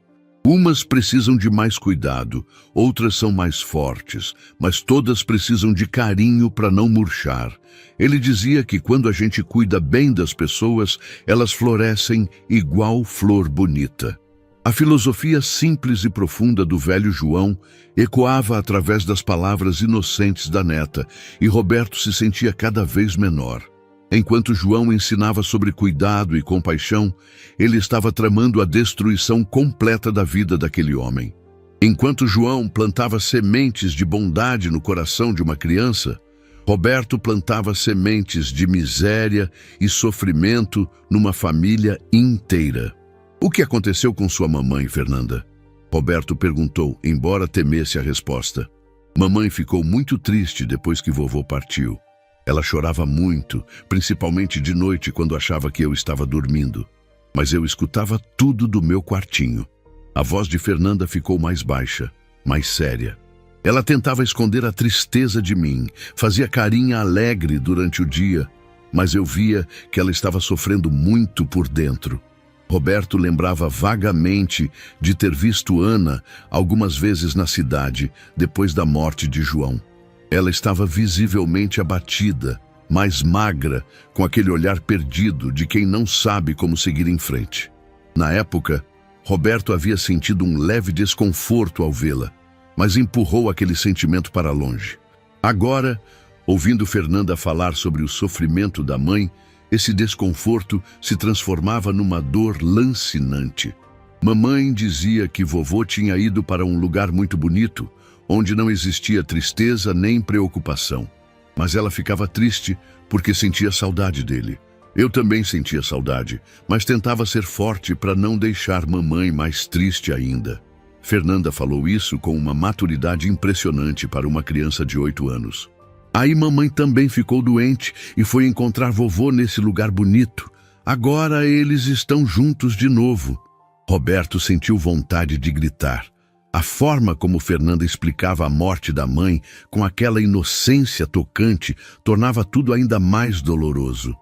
Umas precisam de mais cuidado, outras são mais fortes, mas todas precisam de carinho para não murchar. Ele dizia que quando a gente cuida bem das pessoas, elas florescem igual flor bonita. A filosofia simples e profunda do velho João ecoava através das palavras inocentes da neta, e Roberto se sentia cada vez menor. Enquanto João ensinava sobre cuidado e compaixão, ele estava tramando a destruição completa da vida daquele homem. Enquanto João plantava sementes de bondade no coração de uma criança, Roberto plantava sementes de miséria e sofrimento numa família inteira. O que aconteceu com sua mamãe, Fernanda? Roberto perguntou, embora temesse a resposta. Mamãe ficou muito triste depois que vovô partiu. Ela chorava muito, principalmente de noite quando achava que eu estava dormindo. Mas eu escutava tudo do meu quartinho. A voz de Fernanda ficou mais baixa, mais séria. Ela tentava esconder a tristeza de mim, fazia carinha alegre durante o dia, mas eu via que ela estava sofrendo muito por dentro. Roberto lembrava vagamente de ter visto Ana algumas vezes na cidade, depois da morte de João. Ela estava visivelmente abatida, mais magra, com aquele olhar perdido de quem não sabe como seguir em frente. Na época, Roberto havia sentido um leve desconforto ao vê-la, mas empurrou aquele sentimento para longe. Agora, ouvindo Fernanda falar sobre o sofrimento da mãe, esse desconforto se transformava numa dor lancinante. Mamãe dizia que vovô tinha ido para um lugar muito bonito, onde não existia tristeza nem preocupação. Mas ela ficava triste porque sentia saudade dele. Eu também sentia saudade, mas tentava ser forte para não deixar mamãe mais triste ainda. Fernanda falou isso com uma maturidade impressionante para uma criança de 8 anos. Aí mamãe também ficou doente e foi encontrar vovô nesse lugar bonito. Agora eles estão juntos de novo. Roberto sentiu vontade de gritar. A forma como Fernanda explicava a morte da mãe, com aquela inocência tocante, tornava tudo ainda mais doloroso.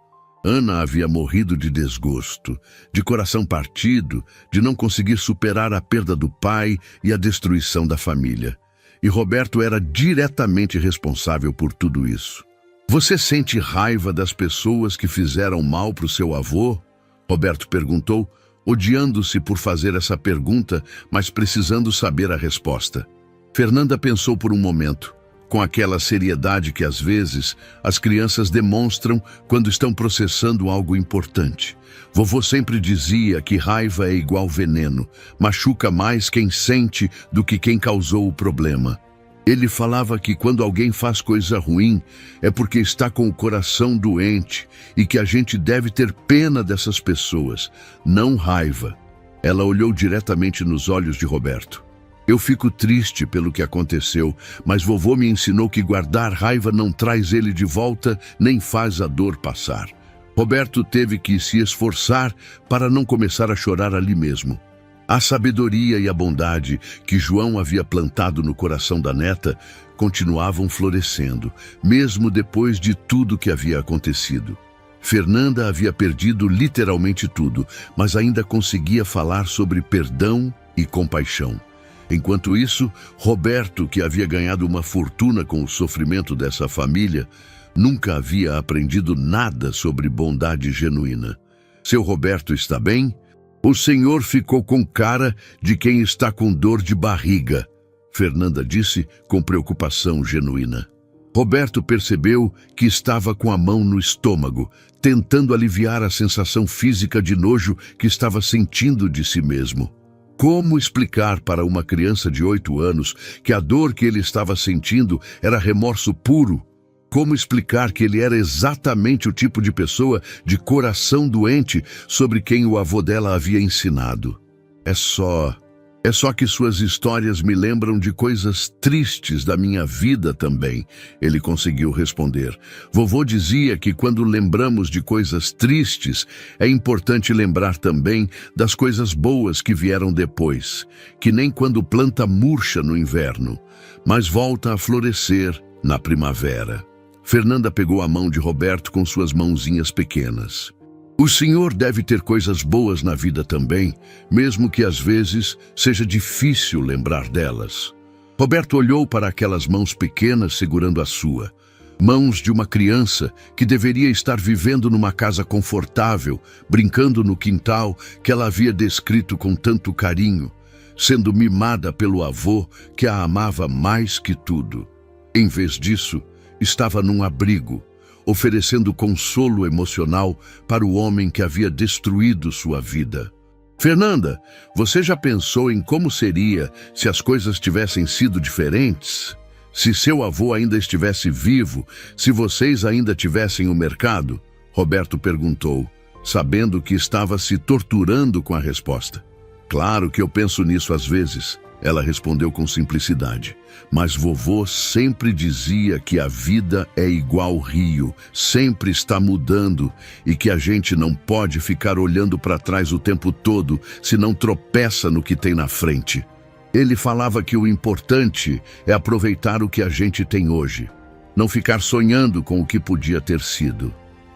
Ana havia morrido de desgosto, de coração partido, de não conseguir superar a perda do pai e a destruição da família. E Roberto era diretamente responsável por tudo isso. Você sente raiva das pessoas que fizeram mal para o seu avô? Roberto perguntou, odiando-se por fazer essa pergunta, mas precisando saber a resposta. Fernanda pensou por um momento, com aquela seriedade que às vezes as crianças demonstram quando estão processando algo importante. Vovô sempre dizia que raiva é igual veneno, machuca mais quem sente do que quem causou o problema. Ele falava que quando alguém faz coisa ruim é porque está com o coração doente e que a gente deve ter pena dessas pessoas, não raiva. Ela olhou diretamente nos olhos de Roberto. Eu fico triste pelo que aconteceu, mas vovô me ensinou que guardar raiva não traz ele de volta nem faz a dor passar. Roberto teve que se esforçar para não começar a chorar ali mesmo. A sabedoria e a bondade que João havia plantado no coração da neta continuavam florescendo, mesmo depois de tudo que havia acontecido. Fernanda havia perdido literalmente tudo, mas ainda conseguia falar sobre perdão e compaixão. Enquanto isso, Roberto, que havia ganhado uma fortuna com o sofrimento dessa família, nunca havia aprendido nada sobre bondade genuína. Seu Roberto está bem? O senhor ficou com cara de quem está com dor de barriga, Fernanda disse com preocupação genuína. Roberto percebeu que estava com a mão no estômago, tentando aliviar a sensação física de nojo que estava sentindo de si mesmo. Como explicar para uma criança de 8 anos que a dor que ele estava sentindo era remorso puro? Como explicar que ele era exatamente o tipo de pessoa de coração doente sobre quem o avô dela havia ensinado? É só que suas histórias me lembram de coisas tristes da minha vida também, ele conseguiu responder. Vovô dizia que quando lembramos de coisas tristes, é importante lembrar também das coisas boas que vieram depois, que nem quando planta murcha no inverno, mas volta a florescer na primavera. Fernanda pegou a mão de Roberto com suas mãozinhas pequenas. O senhor deve ter coisas boas na vida também, mesmo que às vezes seja difícil lembrar delas. Roberto olhou para aquelas mãos pequenas segurando a sua. Mãos de uma criança que deveria estar vivendo numa casa confortável, brincando no quintal que ela havia descrito com tanto carinho, sendo mimada pelo avô que a amava mais que tudo. Em vez disso, estava num abrigo, oferecendo consolo emocional para o homem que havia destruído sua vida. Fernanda, você já pensou em como seria se as coisas tivessem sido diferentes? Se seu avô ainda estivesse vivo, se vocês ainda tivessem o mercado? Roberto perguntou, sabendo que estava se torturando com a resposta. Claro que eu penso nisso às vezes, ela respondeu com simplicidade. Mas vovô sempre dizia que a vida é igual rio, sempre está mudando e que a gente não pode ficar olhando para trás o tempo todo, senão tropeça no que tem na frente. Ele falava que o importante é aproveitar o que a gente tem hoje, não ficar sonhando com o que podia ter sido.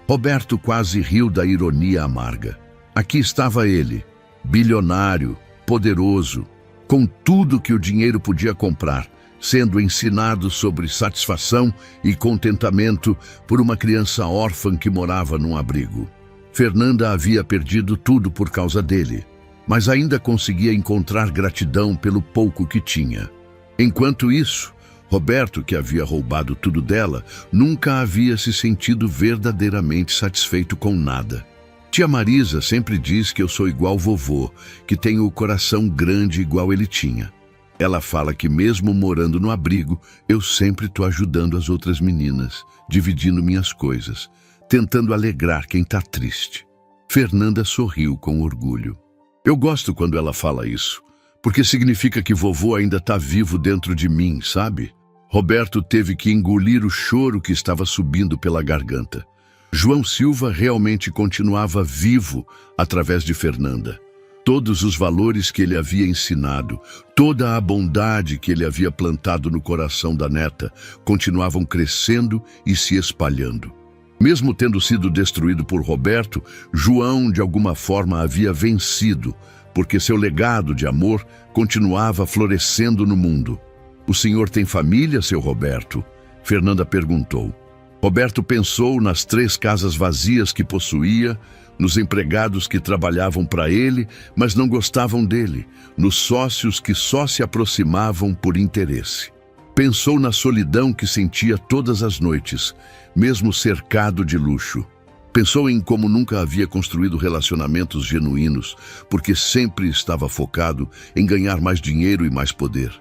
Roberto quase riu da ironia amarga. Aqui estava ele, bilionário, poderoso, com tudo que o dinheiro podia comprar, sendo ensinado sobre satisfação e contentamento por uma criança órfã que morava num abrigo. Fernanda havia perdido tudo por causa dele, mas ainda conseguia encontrar gratidão pelo pouco que tinha. Enquanto isso, Roberto, que havia roubado tudo dela, nunca havia se sentido verdadeiramente satisfeito com nada. Tia Marisa sempre diz que eu sou igual vovô, que tenho o coração grande igual ele tinha. Ela fala que mesmo morando no abrigo, eu sempre estou ajudando as outras meninas, dividindo minhas coisas, tentando alegrar quem está triste. Fernanda sorriu com orgulho. Eu gosto quando ela fala isso, porque significa que vovô ainda está vivo dentro de mim, sabe? Roberto teve que engolir o choro que estava subindo pela garganta. João Silva realmente continuava vivo através de Fernanda. Todos os valores que ele havia ensinado, toda a bondade que ele havia plantado no coração da neta, continuavam crescendo e se espalhando. Mesmo tendo sido destruído por Roberto, João de alguma forma havia vencido, porque seu legado de amor continuava florescendo no mundo. "O senhor tem família, seu Roberto?" Fernanda perguntou. Roberto pensou nas 3 casas vazias que possuía, nos empregados que trabalhavam para ele, mas não gostavam dele, nos sócios que só se aproximavam por interesse. Pensou na solidão que sentia todas as noites, mesmo cercado de luxo. Pensou em como nunca havia construído relacionamentos genuínos, porque sempre estava focado em ganhar mais dinheiro e mais poder.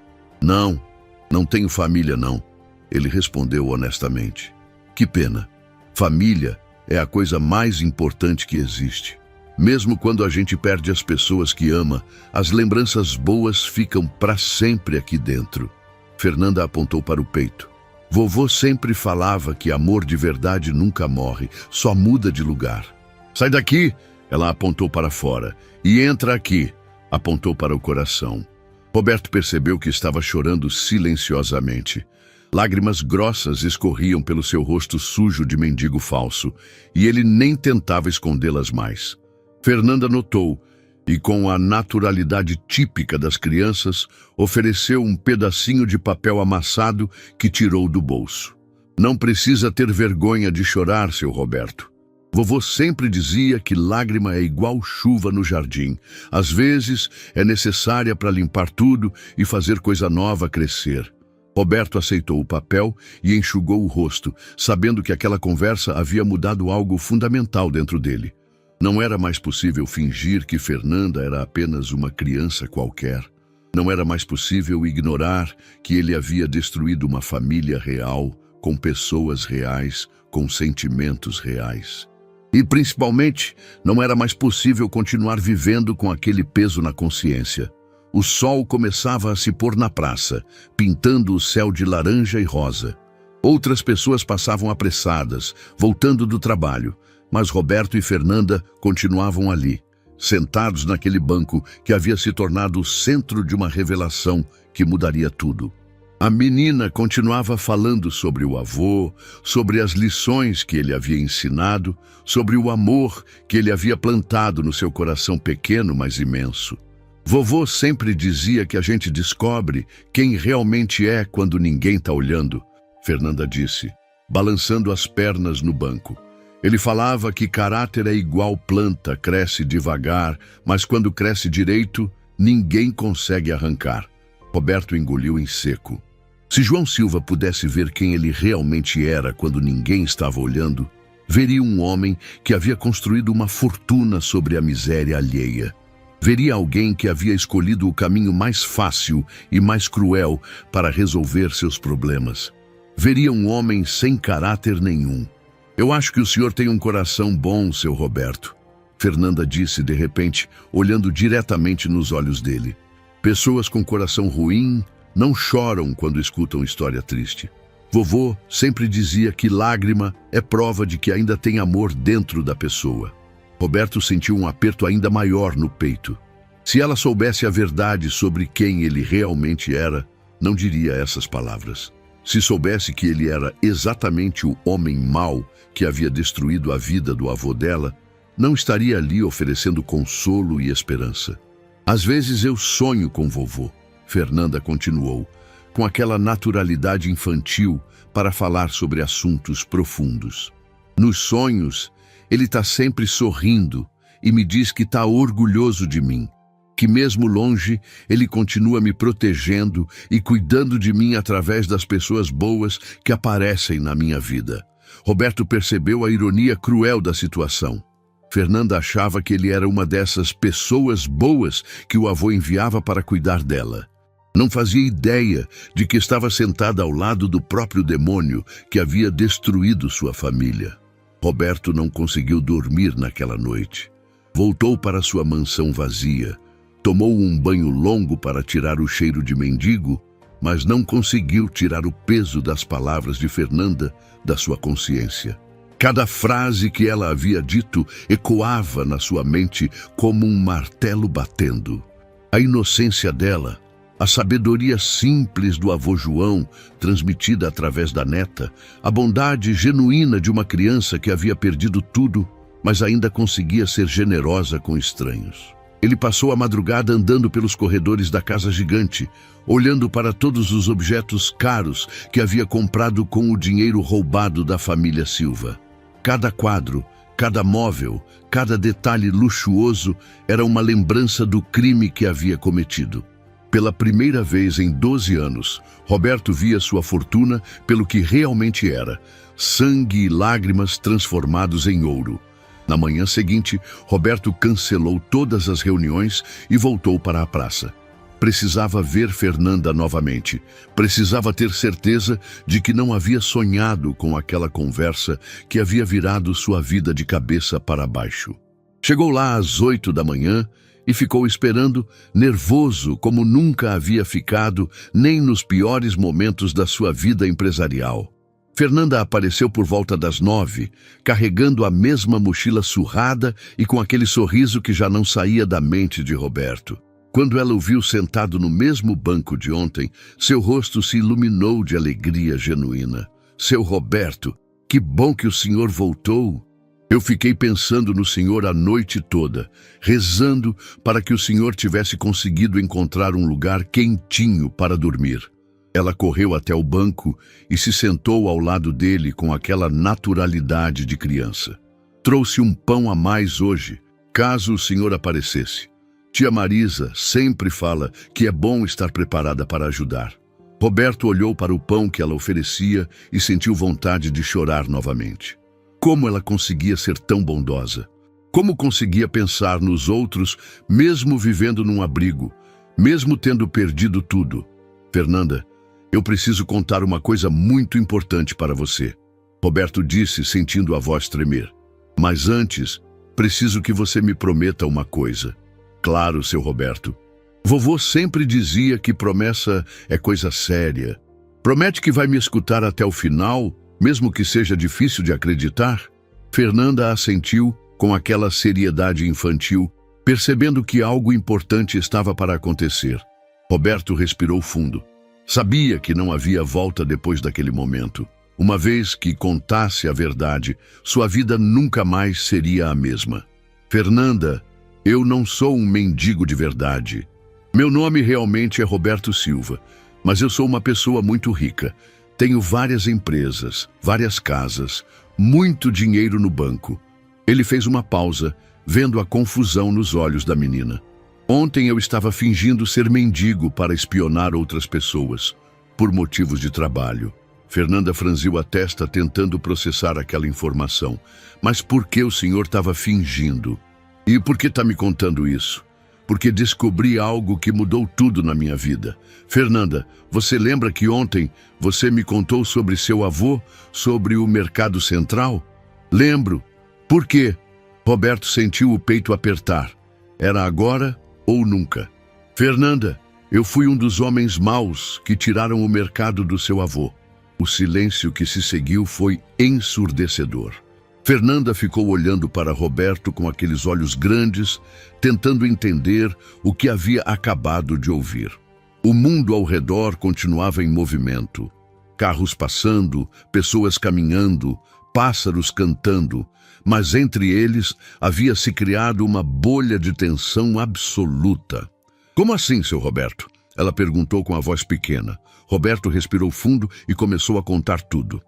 "Não, não tenho família não", ele respondeu honestamente. "Que pena. Família é a coisa mais importante que existe. Mesmo quando a gente perde as pessoas que ama, as lembranças boas ficam para sempre aqui dentro." Fernanda apontou para o peito. "Vovô sempre falava que amor de verdade nunca morre, só muda de lugar." "Sai daqui!" Ela apontou para fora. "E entra aqui!" Apontou para o coração. Roberto percebeu que estava chorando silenciosamente. Lágrimas grossas escorriam pelo seu rosto sujo de mendigo falso, e ele nem tentava escondê-las mais. Fernanda notou, e com a naturalidade típica das crianças, ofereceu um pedacinho de papel amassado que tirou do bolso. "Não precisa ter vergonha de chorar, seu Roberto. Vovô sempre dizia que lágrima é igual chuva no jardim. Às vezes é necessária para limpar tudo e fazer coisa nova crescer." Roberto aceitou o papel e enxugou o rosto, sabendo que aquela conversa havia mudado algo fundamental dentro dele. Não era mais possível fingir que Fernanda era apenas uma criança qualquer. Não era mais possível ignorar que ele havia destruído uma família real, com pessoas reais, com sentimentos reais. E, principalmente, não era mais possível continuar vivendo com aquele peso na consciência. O sol começava a se pôr na praça, pintando o céu de laranja e rosa. Outras pessoas passavam apressadas, voltando do trabalho, mas Roberto e Fernanda continuavam ali, sentados naquele banco que havia se tornado o centro de uma revelação que mudaria tudo. A menina continuava falando sobre o avô, sobre as lições que ele havia ensinado, sobre o amor que ele havia plantado no seu coração pequeno, mas imenso. "Vovô sempre dizia que a gente descobre quem realmente é quando ninguém está olhando", Fernanda disse, balançando as pernas no banco. "Ele falava que caráter é igual planta, cresce devagar, mas quando cresce direito, ninguém consegue arrancar." Roberto engoliu em seco. Se João Silva pudesse ver quem ele realmente era quando ninguém estava olhando, veria um homem que havia construído uma fortuna sobre a miséria alheia. Veria alguém que havia escolhido o caminho mais fácil e mais cruel para resolver seus problemas. Veria um homem sem caráter nenhum. "Eu acho que o senhor tem um coração bom, seu Roberto", Fernanda disse de repente, olhando diretamente nos olhos dele. "Pessoas com coração ruim não choram quando escutam história triste. Vovô sempre dizia que lágrima é prova de que ainda tem amor dentro da pessoa." Roberto sentiu um aperto ainda maior no peito. Se ela soubesse a verdade sobre quem ele realmente era, não diria essas palavras. Se soubesse que ele era exatamente o homem mau que havia destruído a vida do avô dela, não estaria ali oferecendo consolo e esperança. "Às vezes eu sonho com vovô", Fernanda continuou, com aquela naturalidade infantil para falar sobre assuntos profundos. "Nos sonhos, ele está sempre sorrindo e me diz que está orgulhoso de mim, que mesmo longe, ele continua me protegendo e cuidando de mim através das pessoas boas que aparecem na minha vida." Roberto percebeu a ironia cruel da situação. Fernanda achava que ele era uma dessas pessoas boas que o avô enviava para cuidar dela. Não fazia ideia de que estava sentada ao lado do próprio demônio que havia destruído sua família. Roberto não conseguiu dormir naquela noite. Voltou para sua mansão vazia, tomou um banho longo para tirar o cheiro de mendigo, mas não conseguiu tirar o peso das palavras de Fernanda da sua consciência. Cada frase que ela havia dito ecoava na sua mente como um martelo batendo. A inocência dela, A sabedoria simples do avô João, transmitida através da neta, a bondade genuína de uma criança que havia perdido tudo, mas ainda conseguia ser generosa com estranhos. Ele passou a madrugada andando pelos corredores da casa gigante, olhando para todos os objetos caros que havia comprado com o dinheiro roubado da família Silva. Cada quadro, cada móvel, cada detalhe luxuoso era uma lembrança do crime que havia cometido. Pela primeira vez em 12 anos, Roberto via sua fortuna pelo que realmente era: sangue e lágrimas transformados em ouro. Na manhã seguinte, Roberto cancelou todas as reuniões e voltou para a praça. Precisava ver Fernanda novamente. Precisava ter certeza de que não havia sonhado com aquela conversa que havia virado sua vida de cabeça para baixo. Chegou lá às 8 da manhã e ficou esperando, nervoso como nunca havia ficado, nem nos piores momentos da sua vida empresarial. Fernanda apareceu por volta das 9, carregando a mesma mochila surrada e com aquele sorriso que já não saía da mente de Roberto. Quando ela o viu sentado no mesmo banco de ontem, seu rosto se iluminou de alegria genuína. Seu Roberto, que bom que o senhor voltou. Eu fiquei pensando no senhor a noite toda, rezando para que o senhor tivesse conseguido encontrar um lugar quentinho para dormir. Ela correu até o banco e se sentou ao lado dele com aquela naturalidade de criança. Trouxe um pão a mais hoje, caso o senhor aparecesse. Tia Marisa sempre fala que é bom estar preparada para ajudar. Roberto olhou para o pão que ela oferecia e sentiu vontade de chorar novamente. Como ela conseguia ser tão bondosa? Como conseguia pensar nos outros, mesmo vivendo num abrigo, mesmo tendo perdido tudo? Fernanda, eu preciso contar uma coisa muito importante para você, Roberto disse, sentindo a voz tremer. Mas antes, preciso que você me prometa uma coisa. Claro, seu Roberto. Vovô sempre dizia que promessa é coisa séria. Promete que vai me escutar até o final, mesmo que seja difícil de acreditar? Fernanda assentiu com aquela seriedade infantil, percebendo que algo importante estava para acontecer. Roberto respirou fundo. Sabia que não havia volta depois daquele momento. Uma vez que contasse a verdade, sua vida nunca mais seria a mesma. Fernanda, eu não sou um mendigo de verdade. Meu nome realmente é Roberto Silva, mas eu sou uma pessoa muito rica. Tenho várias empresas, várias casas, muito dinheiro no banco. Ele fez uma pausa, vendo a confusão nos olhos da menina. Ontem eu estava fingindo ser mendigo para espionar outras pessoas, por motivos de trabalho. Fernanda franziu a testa tentando processar aquela informação. Mas por que o senhor estava fingindo? E por que está me contando isso? Porque descobri algo que mudou tudo na minha vida. Fernanda, você lembra que ontem você me contou sobre seu avô, sobre o Mercado Central? Lembro. Por quê? Roberto sentiu o peito apertar. Era agora ou nunca. Fernanda, eu fui um dos homens maus que tiraram o mercado do seu avô. O silêncio que se seguiu foi ensurdecedor. Fernanda ficou olhando para Roberto com aqueles olhos grandes, tentando entender o que havia acabado de ouvir. O mundo ao redor continuava em movimento. Carros passando, pessoas caminhando, pássaros cantando, mas entre eles havia se criado uma bolha de tensão absoluta. Como assim, seu Roberto? Ela perguntou com a voz pequena. Roberto respirou fundo e começou a contar tudo.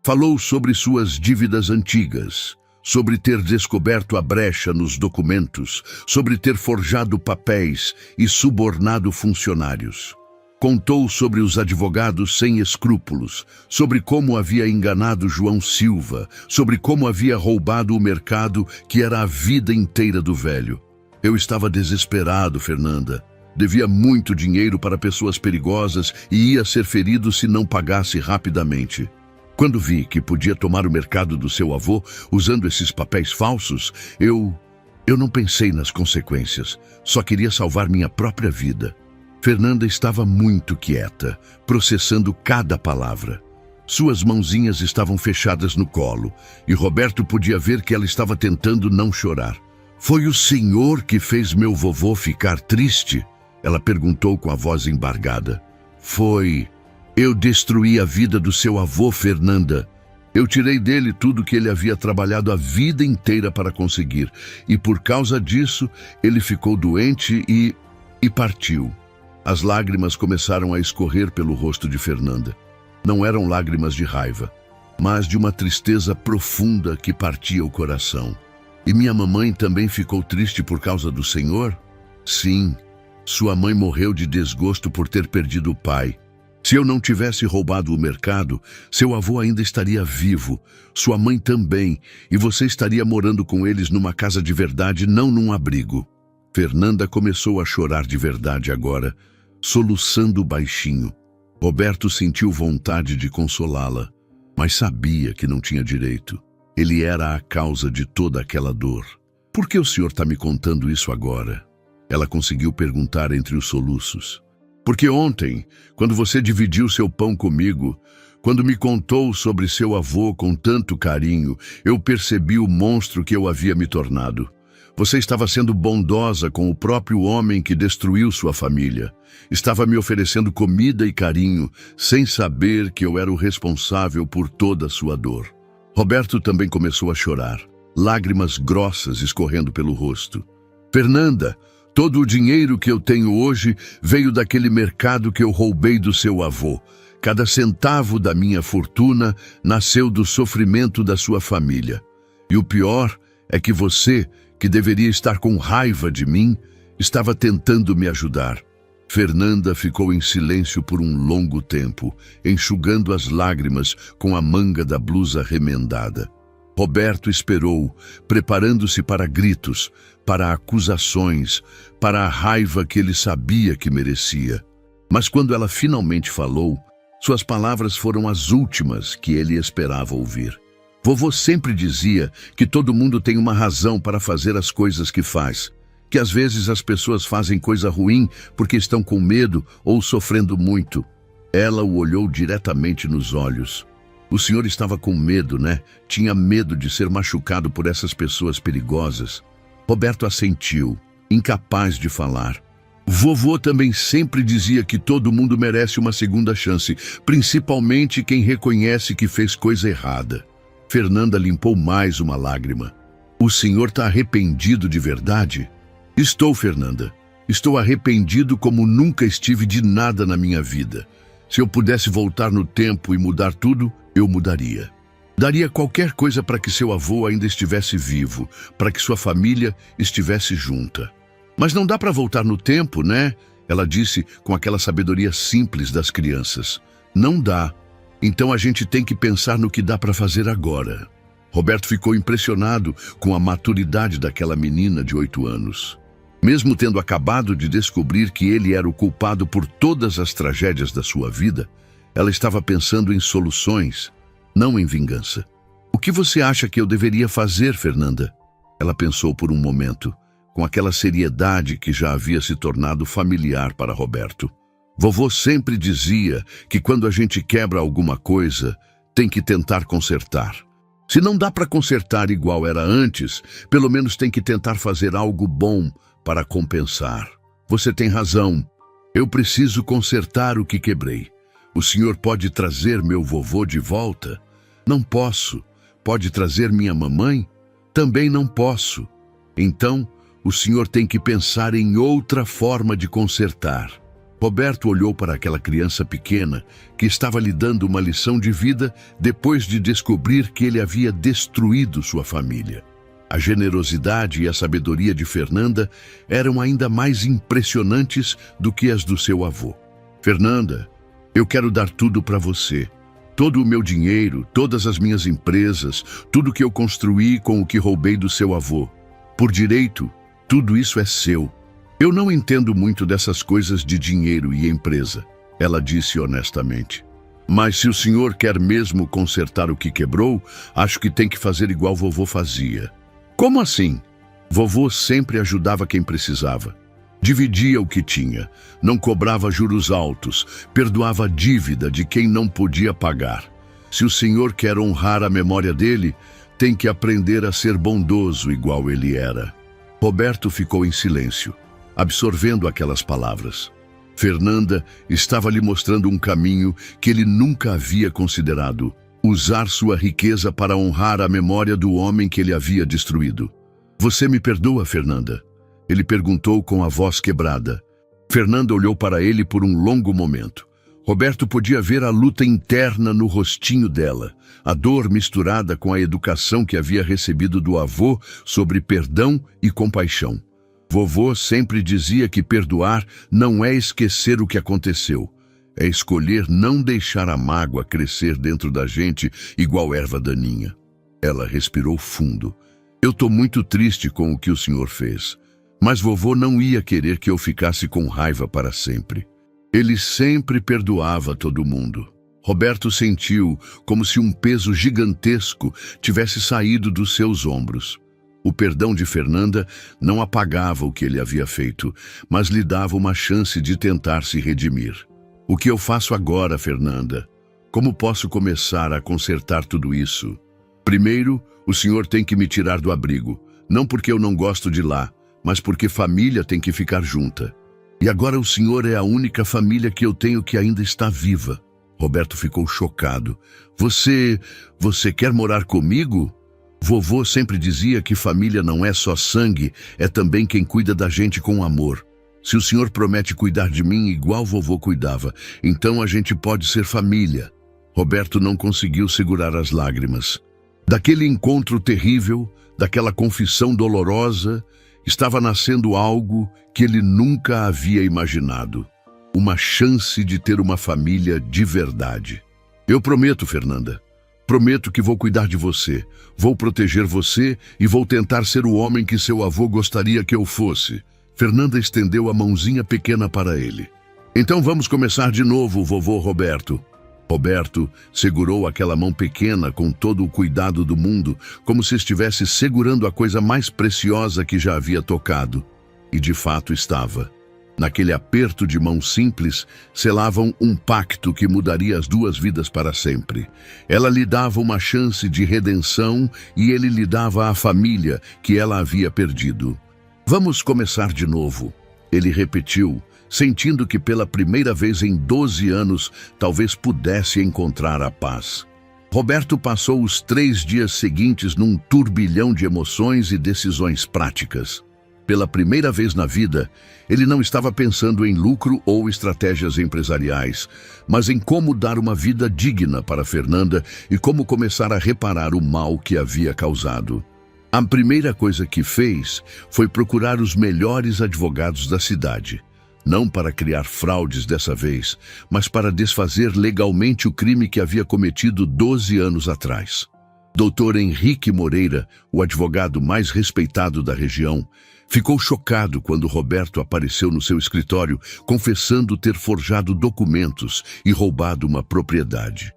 Falou sobre suas dívidas antigas, sobre ter descoberto a brecha nos documentos, sobre ter forjado papéis e subornado funcionários. Contou sobre os advogados sem escrúpulos, sobre como havia enganado João Silva, sobre como havia roubado o mercado que era a vida inteira do velho. Eu estava desesperado, Fernanda. Devia muito dinheiro para pessoas perigosas e ia ser ferido se não pagasse rapidamente. Quando vi que podia tomar o mercado do seu avô usando esses papéis falsos, eu não pensei nas consequências. Só queria salvar minha própria vida. Fernanda estava muito quieta, processando cada palavra. Suas mãozinhas estavam fechadas no colo, e Roberto podia ver que ela estava tentando não chorar. Foi o senhor que fez meu vovô ficar triste? Ela perguntou com a voz embargada. Foi. Eu destruí a vida do seu avô, Fernanda. Eu tirei dele tudo que ele havia trabalhado a vida inteira para conseguir. E por causa disso, ele ficou doente e partiu. As lágrimas começaram a escorrer pelo rosto de Fernanda. Não eram lágrimas de raiva, mas de uma tristeza profunda que partia o coração. E minha mamãe também ficou triste por causa do senhor? Sim, sua mãe morreu de desgosto por ter perdido o pai. Se eu não tivesse roubado o mercado, seu avô ainda estaria vivo, sua mãe também, e você estaria morando com eles numa casa de verdade, não num abrigo. Fernanda começou a chorar de verdade agora, soluçando baixinho. Roberto sentiu vontade de consolá-la, mas sabia que não tinha direito. Ele era a causa de toda aquela dor. Por que o senhor está me contando isso agora? Ela conseguiu perguntar entre os soluços. Porque ontem, quando você dividiu seu pão comigo, quando me contou sobre seu avô com tanto carinho, eu percebi o monstro que eu havia me tornado. Você estava sendo bondosa com o próprio homem que destruiu sua família. Estava me oferecendo comida e carinho, sem saber que eu era o responsável por toda a sua dor. Roberto também começou a chorar, lágrimas grossas escorrendo pelo rosto. Fernanda, todo o dinheiro que eu tenho hoje veio daquele mercado que eu roubei do seu avô. Cada centavo da minha fortuna nasceu do sofrimento da sua família. E o pior é que você, que deveria estar com raiva de mim, estava tentando me ajudar. Fernanda ficou em silêncio por um longo tempo, enxugando as lágrimas com a manga da blusa remendada. Roberto esperou, preparando-se para gritos, para acusações, para a raiva que ele sabia que merecia. Mas quando ela finalmente falou, suas palavras foram as últimas que ele esperava ouvir. Vovô sempre dizia que todo mundo tem uma razão para fazer as coisas que faz, que às vezes as pessoas fazem coisa ruim porque estão com medo ou sofrendo muito. Ela o olhou diretamente nos olhos. O senhor estava com medo, né? Tinha medo de ser machucado por essas pessoas perigosas. Roberto assentiu, incapaz de falar. Vovô também sempre dizia que todo mundo merece uma segunda chance, principalmente quem reconhece que fez coisa errada. Fernanda limpou mais uma lágrima. O senhor está arrependido de verdade? Estou, Fernanda. Estou arrependido como nunca estive de nada na minha vida. Se eu pudesse voltar no tempo e mudar tudo, eu mudaria. Daria qualquer coisa para que seu avô ainda estivesse vivo, para que sua família estivesse junta. Mas não dá para voltar no tempo, né? Ela disse com aquela sabedoria simples das crianças. Não dá. Então a gente tem que pensar no que dá para fazer agora. Roberto ficou impressionado com a maturidade daquela menina de 8 anos. Mesmo tendo acabado de descobrir que ele era o culpado por todas as tragédias da sua vida, ela estava pensando em soluções, não em vingança. O que você acha que eu deveria fazer, Fernanda? Ela pensou por um momento, com aquela seriedade que já havia se tornado familiar para Roberto. Vovô sempre dizia que quando a gente quebra alguma coisa, tem que tentar consertar. Se não dá para consertar igual era antes, pelo menos tem que tentar fazer algo bom para compensar. Você tem razão. Eu preciso consertar o que quebrei. O senhor pode trazer meu vovô de volta? Não posso. Pode trazer minha mamãe? Também não posso. Então, o senhor tem que pensar em outra forma de consertar. Roberto olhou para aquela criança pequena que estava lhe dando uma lição de vida depois de descobrir que ele havia destruído sua família. A generosidade e a sabedoria de Fernanda eram ainda mais impressionantes do que as do seu avô. Fernanda, eu quero dar tudo para você. Todo o meu dinheiro, todas as minhas empresas, tudo que eu construí com o que roubei do seu avô. Por direito, tudo isso é seu. Eu não entendo muito dessas coisas de dinheiro e empresa, ela disse honestamente. Mas se o senhor quer mesmo consertar o que quebrou, acho que tem que fazer igual vovô fazia. Como assim? Vovô sempre ajudava quem precisava. Dividia o que tinha, não cobrava juros altos, perdoava a dívida de quem não podia pagar. Se o senhor quer honrar a memória dele, tem que aprender a ser bondoso igual ele era. Roberto ficou em silêncio. absorvendo aquelas palavras. Fernanda estava lhe mostrando um caminho que ele nunca havia considerado: usar sua riqueza para honrar a memória do homem que ele havia destruído. Você me perdoa, Fernanda? Ele perguntou com a voz quebrada. Fernanda olhou para ele por um longo momento. Roberto podia ver a luta interna no rostinho dela, a dor misturada com a educação que havia recebido do avô sobre perdão e compaixão. Vovô sempre dizia que perdoar não é esquecer o que aconteceu, é escolher não deixar a mágoa crescer dentro da gente igual erva daninha. Ela respirou fundo. Eu estou muito triste com o que o senhor fez, mas vovô não ia querer que eu ficasse com raiva para sempre. Ele sempre perdoava todo mundo. Roberto sentiu como se um peso gigantesco tivesse saído dos seus ombros. O perdão de Fernanda não apagava o que ele havia feito, mas lhe dava uma chance de tentar se redimir. O que eu faço agora, Fernanda? Como posso começar a consertar tudo isso? Primeiro, o senhor tem que me tirar do abrigo, não porque eu não gosto de lá, mas porque família tem que ficar junta. E agora o senhor é a única família que eu tenho que ainda está viva. Roberto ficou chocado. Você quer morar comigo? Vovô sempre dizia que família não é só sangue, é também quem cuida da gente com amor. Se o senhor promete cuidar de mim igual vovô cuidava, então a gente pode ser família. Roberto não conseguiu segurar as lágrimas. Daquele encontro terrível, daquela confissão dolorosa, estava nascendo algo que ele nunca havia imaginado. Uma chance de ter uma família de verdade. Eu prometo, Fernanda. Prometo que vou cuidar de você, vou proteger você e vou tentar ser o homem que seu avô gostaria que eu fosse. Fernanda estendeu a mãozinha pequena para ele. Então vamos começar de novo, vovô Roberto. Roberto segurou aquela mão pequena com todo o cuidado do mundo, como se estivesse segurando a coisa mais preciosa que já havia tocado. E de fato estava. Naquele aperto de mão simples, selavam um pacto que mudaria as duas vidas para sempre. Ela lhe dava uma chance de redenção e ele lhe dava a família que ela havia perdido. Vamos começar de novo, ele repetiu, sentindo que pela primeira vez em 12 anos talvez pudesse encontrar a paz. Roberto passou os 3 dias seguintes num turbilhão de emoções e decisões práticas. Pela primeira vez na vida, ele não estava pensando em lucro ou estratégias empresariais, mas em como dar uma vida digna para Fernanda e como começar a reparar o mal que havia causado. A primeira coisa que fez foi procurar os melhores advogados da cidade. Não para criar fraudes dessa vez, mas para desfazer legalmente o crime que havia cometido 12 anos atrás. Dr. Henrique Moreira, o advogado mais respeitado da região, ficou chocado quando Roberto apareceu no seu escritório confessando ter forjado documentos e roubado uma propriedade.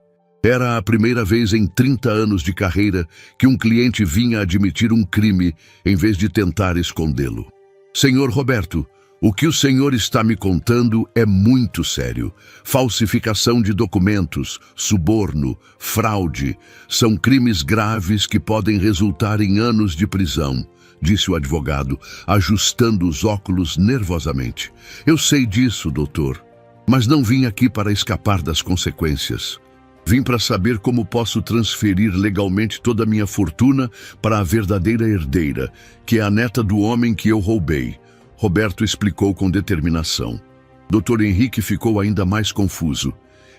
Era a primeira vez em 30 anos de carreira que um cliente vinha admitir um crime em vez de tentar escondê-lo. Senhor Roberto, o que o senhor está me contando é muito sério. Falsificação de documentos, suborno, fraude, são crimes graves que podem resultar em anos de prisão, disse o advogado, ajustando os óculos nervosamente. Eu sei disso, doutor, mas não vim aqui para escapar das consequências. Vim para saber como posso transferir legalmente toda a minha fortuna para a verdadeira herdeira, que é a neta do homem que eu roubei. Roberto explicou com determinação. Dr. Henrique ficou ainda mais confuso.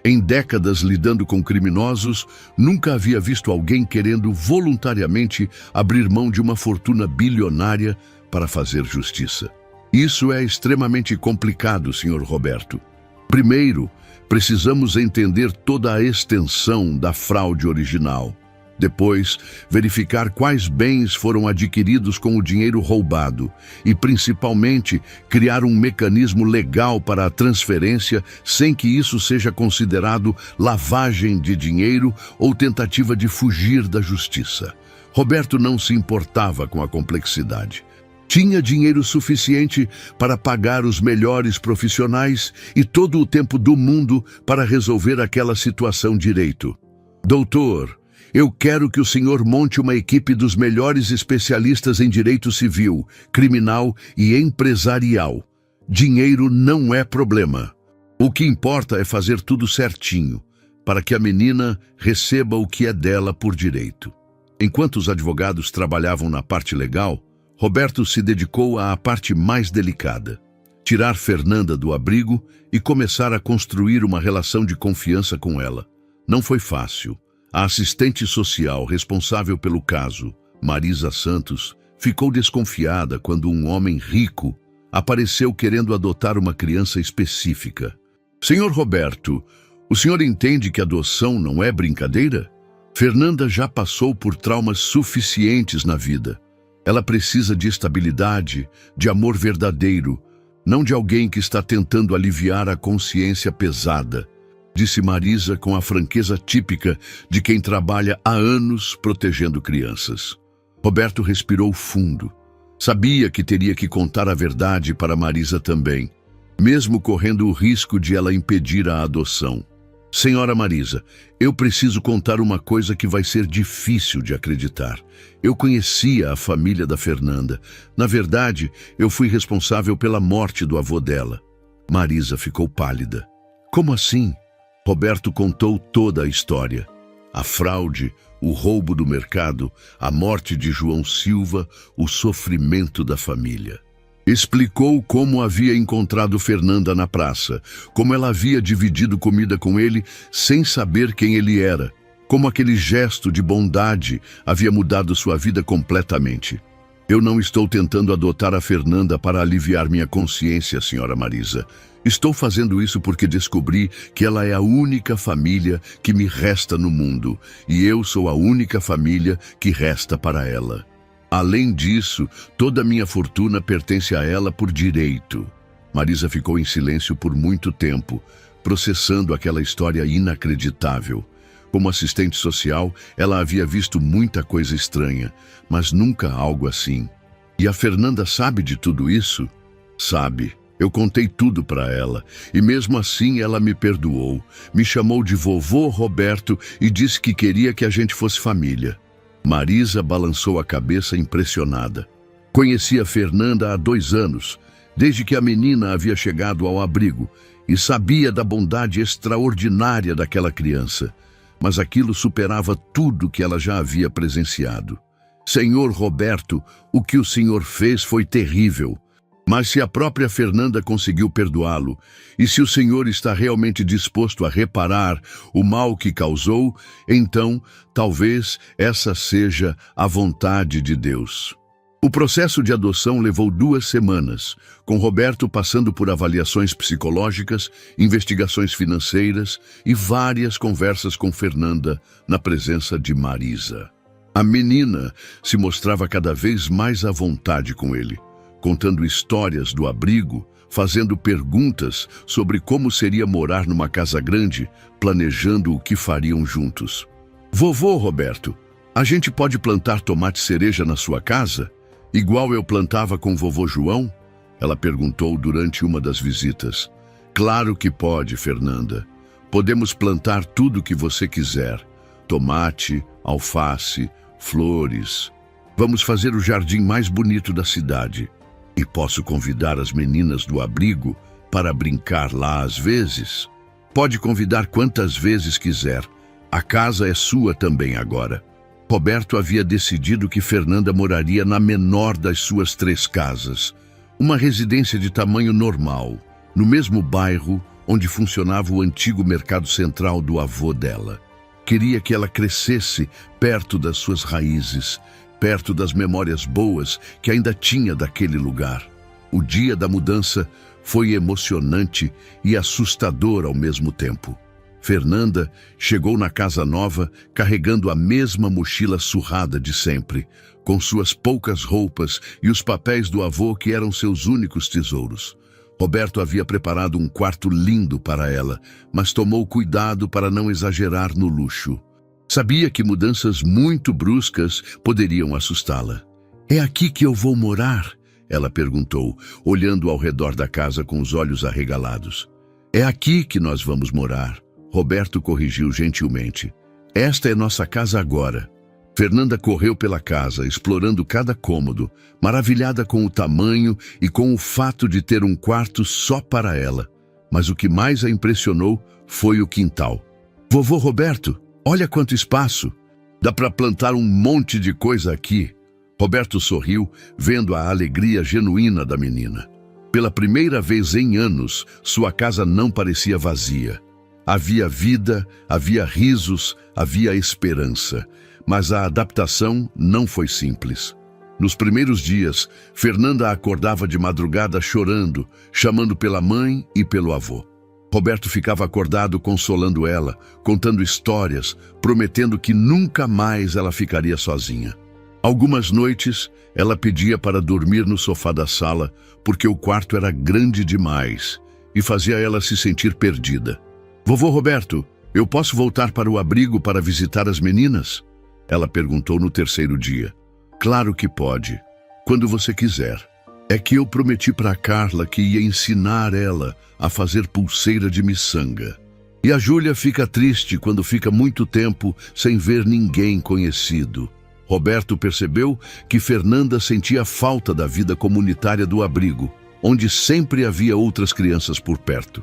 Em décadas lidando com criminosos, nunca havia visto alguém querendo voluntariamente abrir mão de uma fortuna bilionária para fazer justiça. Isso é extremamente complicado, Sr. Roberto. Primeiro, precisamos entender toda a extensão da fraude original. Depois, verificar quais bens foram adquiridos com o dinheiro roubado e, principalmente, criar um mecanismo legal para a transferência sem que isso seja considerado lavagem de dinheiro ou tentativa de fugir da justiça. Roberto não se importava com a complexidade. Tinha dinheiro suficiente para pagar os melhores profissionais e todo o tempo do mundo para resolver aquela situação direito. Doutor, Eu quero que o senhor monte uma equipe dos melhores especialistas em direito civil, criminal e empresarial. Dinheiro não é problema. O que importa é fazer tudo certinho, para que a menina receba o que é dela por direito. Enquanto os advogados trabalhavam na parte legal, Roberto se dedicou à parte mais delicada: tirar Fernanda do abrigo e começar a construir uma relação de confiança com ela. Não foi fácil. A assistente social responsável pelo caso, Marisa Santos, ficou desconfiada quando um homem rico apareceu querendo adotar uma criança específica. Senhor Roberto, o senhor entende que adoção não é brincadeira? Fernanda já passou por traumas suficientes na vida. Ela precisa de estabilidade, de amor verdadeiro, não de alguém que está tentando aliviar a consciência pesada, disse Marisa com a franqueza típica de quem trabalha há anos protegendo crianças. Roberto respirou fundo. Sabia que teria que contar a verdade para Marisa também, mesmo correndo o risco de ela impedir a adoção. Senhora Marisa, eu preciso contar uma coisa que vai ser difícil de acreditar. Eu conhecia a família da Fernanda. Na verdade, eu fui responsável pela morte do avô dela. Marisa ficou pálida. Como assim? Roberto contou toda a história. A fraude, o roubo do mercado, a morte de João Silva, o sofrimento da família. Explicou como havia encontrado Fernanda na praça, como ela havia dividido comida com ele sem saber quem ele era, como aquele gesto de bondade havia mudado sua vida completamente. Eu não estou tentando adotar a Fernanda para aliviar minha consciência, senhora Marisa. Estou fazendo isso porque descobri que ela é a única família que me resta no mundo, e eu sou a única família que resta para ela. Além disso, toda a minha fortuna pertence a ela por direito. Marisa ficou em silêncio por muito tempo, processando aquela história inacreditável. Como assistente social, ela havia visto muita coisa estranha, mas nunca algo assim. E a Fernanda sabe de tudo isso? Sabe. Eu contei tudo para ela, e mesmo assim ela me perdoou. Me chamou de vovô Roberto e disse que queria que a gente fosse família. Marisa balançou a cabeça impressionada. Conhecia Fernanda há 2 anos, desde que a menina havia chegado ao abrigo, e sabia da bondade extraordinária daquela criança. Mas aquilo superava tudo que ela já havia presenciado. Senhor Roberto, o que o senhor fez foi terrível. Mas se a própria Fernanda conseguiu perdoá-lo, e se o senhor está realmente disposto a reparar o mal que causou, então talvez essa seja a vontade de Deus. O processo de adoção levou 2 semanas, com Roberto passando por avaliações psicológicas, investigações financeiras e várias conversas com Fernanda na presença de Marisa. A menina se mostrava cada vez mais à vontade com ele, contando histórias do abrigo, fazendo perguntas sobre como seria morar numa casa grande, planejando o que fariam juntos. Vovô Roberto, a gente pode plantar tomate cereja na sua casa? Igual eu plantava com vovô João? Ela perguntou durante uma das visitas. Claro que pode, Fernanda. Podemos plantar tudo o que você quiser. Tomate, alface, flores. Vamos fazer o jardim mais bonito da cidade. E posso convidar as meninas do abrigo para brincar lá às vezes? Pode convidar quantas vezes quiser. A casa é sua também agora. Roberto havia decidido que Fernanda moraria na menor das suas 3 casas. Uma residência de tamanho normal, no mesmo bairro onde funcionava o antigo mercado central do avô dela. Queria que ela crescesse perto das suas raízes, perto das memórias boas que ainda tinha daquele lugar. O dia da mudança foi emocionante e assustador ao mesmo tempo. Fernanda chegou na casa nova carregando a mesma mochila surrada de sempre, com suas poucas roupas e os papéis do avô que eram seus únicos tesouros. Roberto havia preparado um quarto lindo para ela, mas tomou cuidado para não exagerar no luxo. Sabia que mudanças muito bruscas poderiam assustá-la. "É aqui que eu vou morar?" ela perguntou, olhando ao redor da casa com os olhos arregalados. "É aqui que nós vamos morar." Roberto corrigiu gentilmente. Esta é nossa casa agora. Fernanda correu pela casa, explorando cada cômodo, maravilhada com o tamanho e com o fato de ter um quarto só para ela. Mas o que mais a impressionou foi o quintal. Vovô Roberto, olha quanto espaço! Dá para plantar um monte de coisa aqui. Roberto sorriu, vendo a alegria genuína da menina. Pela primeira vez em anos, sua casa não parecia vazia. Havia vida, havia risos, havia esperança. Mas a adaptação não foi simples. Nos primeiros dias, Fernanda acordava de madrugada chorando, chamando pela mãe e pelo avô. Roberto ficava acordado consolando ela, contando histórias, prometendo que nunca mais ela ficaria sozinha. Algumas noites, ela pedia para dormir no sofá da sala, porque o quarto era grande demais e fazia ela se sentir perdida. Vovô Roberto, eu posso voltar para o abrigo para visitar as meninas? Ela perguntou no terceiro dia. Claro que pode, quando você quiser. É que eu prometi para Carla que ia ensinar ela a fazer pulseira de miçanga. E a Júlia fica triste quando fica muito tempo sem ver ninguém conhecido. Roberto percebeu que Fernanda sentia falta da vida comunitária do abrigo, onde sempre havia outras crianças por perto.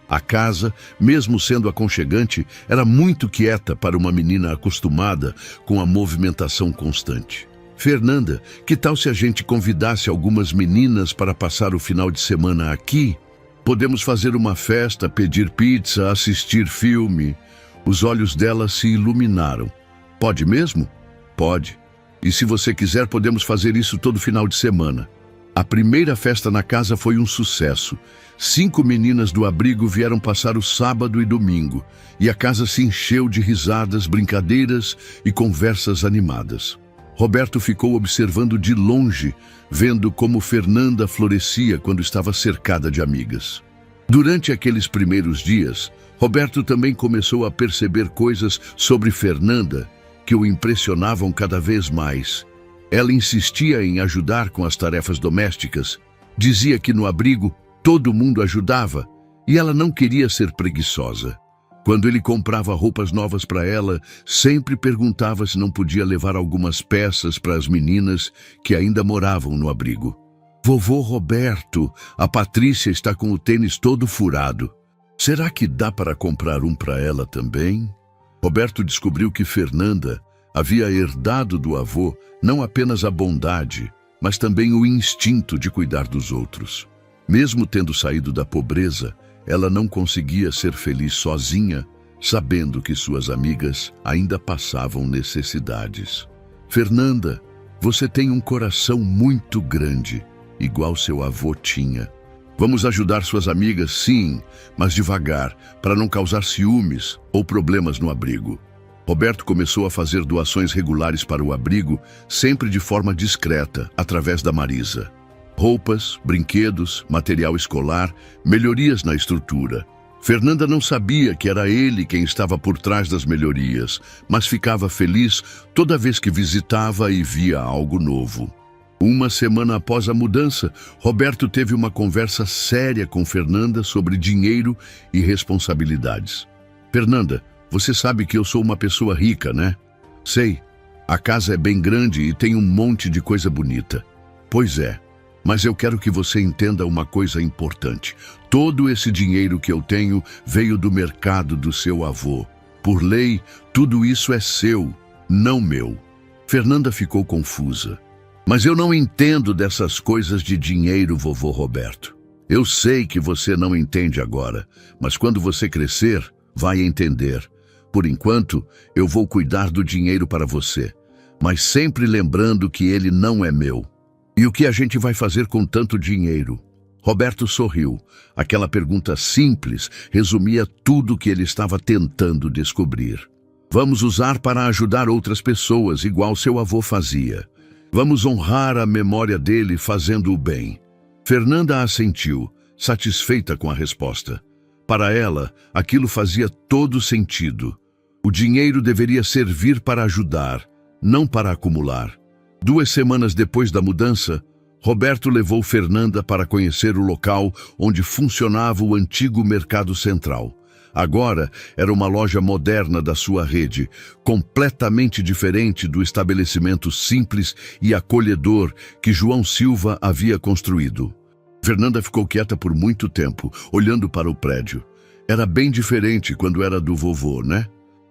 A casa, mesmo sendo aconchegante, era muito quieta para uma menina acostumada com a movimentação constante. Fernanda, que tal se a gente convidasse algumas meninas para passar o final de semana aqui? Podemos fazer uma festa, pedir pizza, assistir filme. Os olhos dela se iluminaram. Pode mesmo? Pode. E se você quiser, podemos fazer isso todo final de semana. A primeira festa na casa foi um sucesso. 5 meninas do abrigo vieram passar o sábado e domingo, e a casa se encheu de risadas, brincadeiras e conversas animadas. Roberto ficou observando de longe, vendo como Fernanda florescia quando estava cercada de amigas. Durante aqueles primeiros dias, Roberto também começou a perceber coisas sobre Fernanda que o impressionavam cada vez mais. Ela insistia em ajudar com as tarefas domésticas, dizia que no abrigo todo mundo ajudava e ela não queria ser preguiçosa. Quando ele comprava roupas novas para ela, sempre perguntava se não podia levar algumas peças para as meninas que ainda moravam no abrigo. Vovô Roberto, a Patrícia está com o tênis todo furado. Será que dá para comprar um para ela também? Roberto descobriu que Fernanda havia herdado do avô não apenas a bondade, mas também o instinto de cuidar dos outros. Mesmo tendo saído da pobreza, ela não conseguia ser feliz sozinha, sabendo que suas amigas ainda passavam necessidades. Fernanda, você tem um coração muito grande, igual seu avô tinha. Vamos ajudar suas amigas, sim, mas devagar, para não causar ciúmes ou problemas no abrigo. Roberto começou a fazer doações regulares para o abrigo, sempre de forma discreta, através da Marisa. Roupas, brinquedos, material escolar, melhorias na estrutura. Fernanda não sabia que era ele quem estava por trás das melhorias, mas ficava feliz toda vez que visitava e via algo novo. Uma semana após a mudança, Roberto teve uma conversa séria com Fernanda sobre dinheiro e responsabilidades. Fernanda, você sabe que eu sou uma pessoa rica, né? Sei. A casa é bem grande e tem um monte de coisa bonita. Pois é. Mas eu quero que você entenda uma coisa importante. Todo esse dinheiro que eu tenho veio do mercado do seu avô. Por lei, tudo isso é seu, não meu. Fernanda ficou confusa. Mas eu não entendo dessas coisas de dinheiro, vovô Roberto. Eu sei que você não entende agora, mas quando você crescer, vai entender. Por enquanto, eu vou cuidar do dinheiro para você, mas sempre lembrando que ele não é meu. E o que a gente vai fazer com tanto dinheiro? Roberto sorriu. Aquela pergunta simples resumia tudo o que ele estava tentando descobrir. Vamos usar para ajudar outras pessoas, igual seu avô fazia. Vamos honrar a memória dele fazendo o bem. Fernanda assentiu, satisfeita com a resposta. Para ela, aquilo fazia todo sentido. O dinheiro deveria servir para ajudar, não para acumular. 2 semanas depois da mudança, Roberto levou Fernanda para conhecer o local onde funcionava o antigo mercado central. Agora era uma loja moderna da sua rede, completamente diferente do estabelecimento simples e acolhedor que João Silva havia construído. Fernanda ficou quieta por muito tempo, olhando para o prédio. Era bem diferente quando era do vovô, né?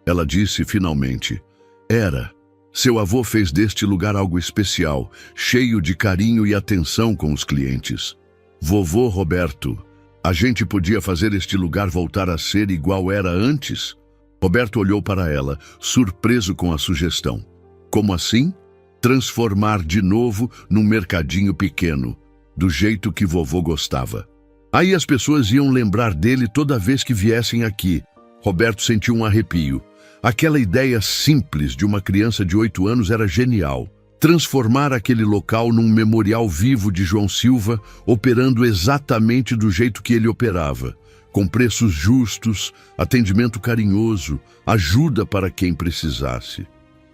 Ela disse finalmente. Era. Seu avô fez deste lugar algo especial, cheio de carinho e atenção com os clientes. Vovô Roberto, a gente podia fazer este lugar voltar a ser igual era antes? Roberto olhou para ela, surpreso com a sugestão. Como assim? Transformar de novo num mercadinho pequeno, do jeito que vovô gostava. Aí as pessoas iam lembrar dele toda vez que viessem aqui. Roberto sentiu um arrepio. Aquela ideia simples de uma criança de 8 anos era genial. Transformar aquele local num memorial vivo de João Silva, operando exatamente do jeito que ele operava, com preços justos, atendimento carinhoso, ajuda para quem precisasse.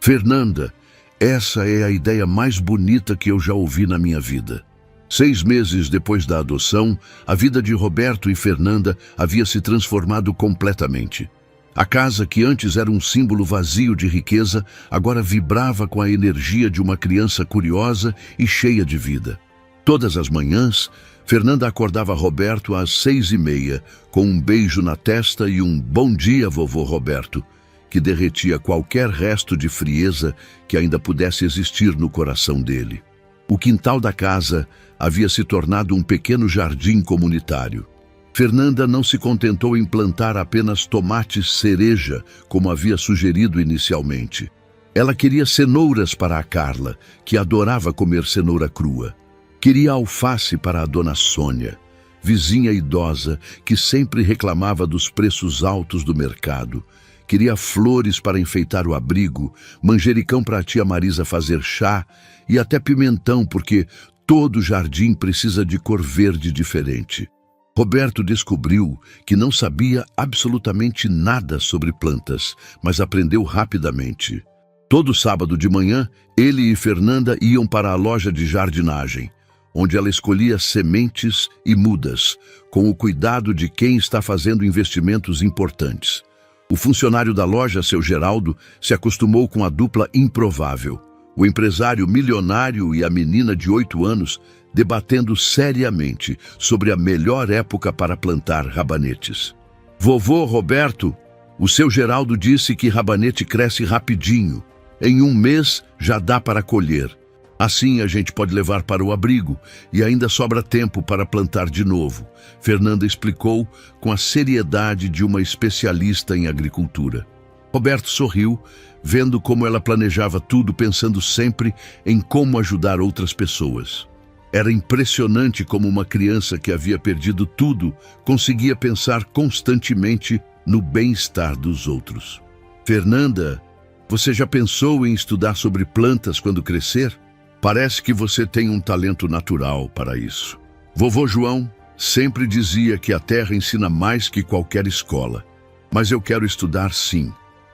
Fernanda, essa é a ideia mais bonita que eu já ouvi na minha vida. 6 meses depois da adoção, a vida de Roberto e Fernanda havia se transformado completamente. A casa, que antes era um símbolo vazio de riqueza, agora vibrava com a energia de uma criança curiosa e cheia de vida. Todas as manhãs, Fernanda acordava Roberto às 6h30, com um beijo na testa e um bom dia, vovô Roberto, que derretia qualquer resto de frieza que ainda pudesse existir no coração dele. O quintal da casa havia se tornado um pequeno jardim comunitário. Fernanda não se contentou em plantar apenas tomates cereja, como havia sugerido inicialmente. Ela queria cenouras para a Carla, que adorava comer cenoura crua. Queria alface para a dona Sônia, vizinha idosa que sempre reclamava dos preços altos do mercado. Queria flores para enfeitar o abrigo, manjericão para a tia Marisa fazer chá e até pimentão, porque todo jardim precisa de cor verde diferente. Roberto descobriu que não sabia absolutamente nada sobre plantas, mas aprendeu rapidamente. Todo sábado de manhã, ele e Fernanda iam para a loja de jardinagem, onde ela escolhia sementes e mudas, com o cuidado de quem está fazendo investimentos importantes. O funcionário da loja, seu Geraldo, se acostumou com a dupla improvável. O empresário milionário e a menina de 8 anos debatendo seriamente sobre a melhor época para plantar rabanetes. Vovô Roberto, o seu Geraldo disse que rabanete cresce rapidinho. Em 1 mês já dá para colher. Assim a gente pode levar para o abrigo e ainda sobra tempo para plantar de novo. Fernanda explicou com a seriedade de uma especialista em agricultura. Roberto sorriu, vendo como ela planejava tudo, pensando sempre em como ajudar outras pessoas. Era impressionante como uma criança que havia perdido tudo conseguia pensar constantemente no bem-estar dos outros. Fernanda, você já pensou em estudar sobre plantas quando crescer? Parece que você tem um talento natural para isso. Vovô João sempre dizia que a terra ensina mais que qualquer escola. Mas eu quero estudar sim,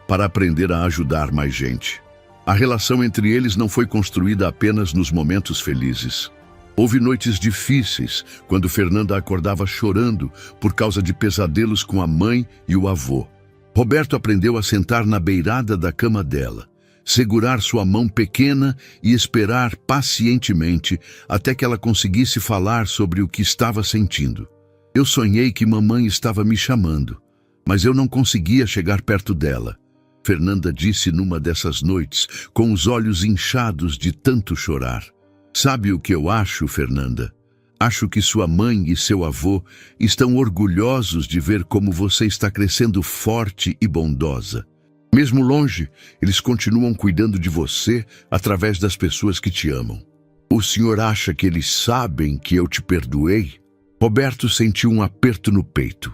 para aprender a ajudar mais gente. A relação entre eles não foi construída apenas nos momentos felizes. Houve noites difíceis, quando Fernanda acordava chorando por causa de pesadelos com a mãe e o avô. Roberto aprendeu a sentar na beirada da cama dela, segurar sua mão pequena e esperar pacientemente até que ela conseguisse falar sobre o que estava sentindo. Eu sonhei que mamãe estava me chamando, mas eu não conseguia chegar perto dela. Fernanda disse numa dessas noites, com os olhos inchados de tanto chorar. Sabe o que eu acho, Fernanda? Acho que sua mãe e seu avô estão orgulhosos de ver como você está crescendo forte e bondosa. Mesmo longe, eles continuam cuidando de você através das pessoas que te amam. O senhor acha que eles sabem que eu te perdoei? Roberto sentiu um aperto no peito.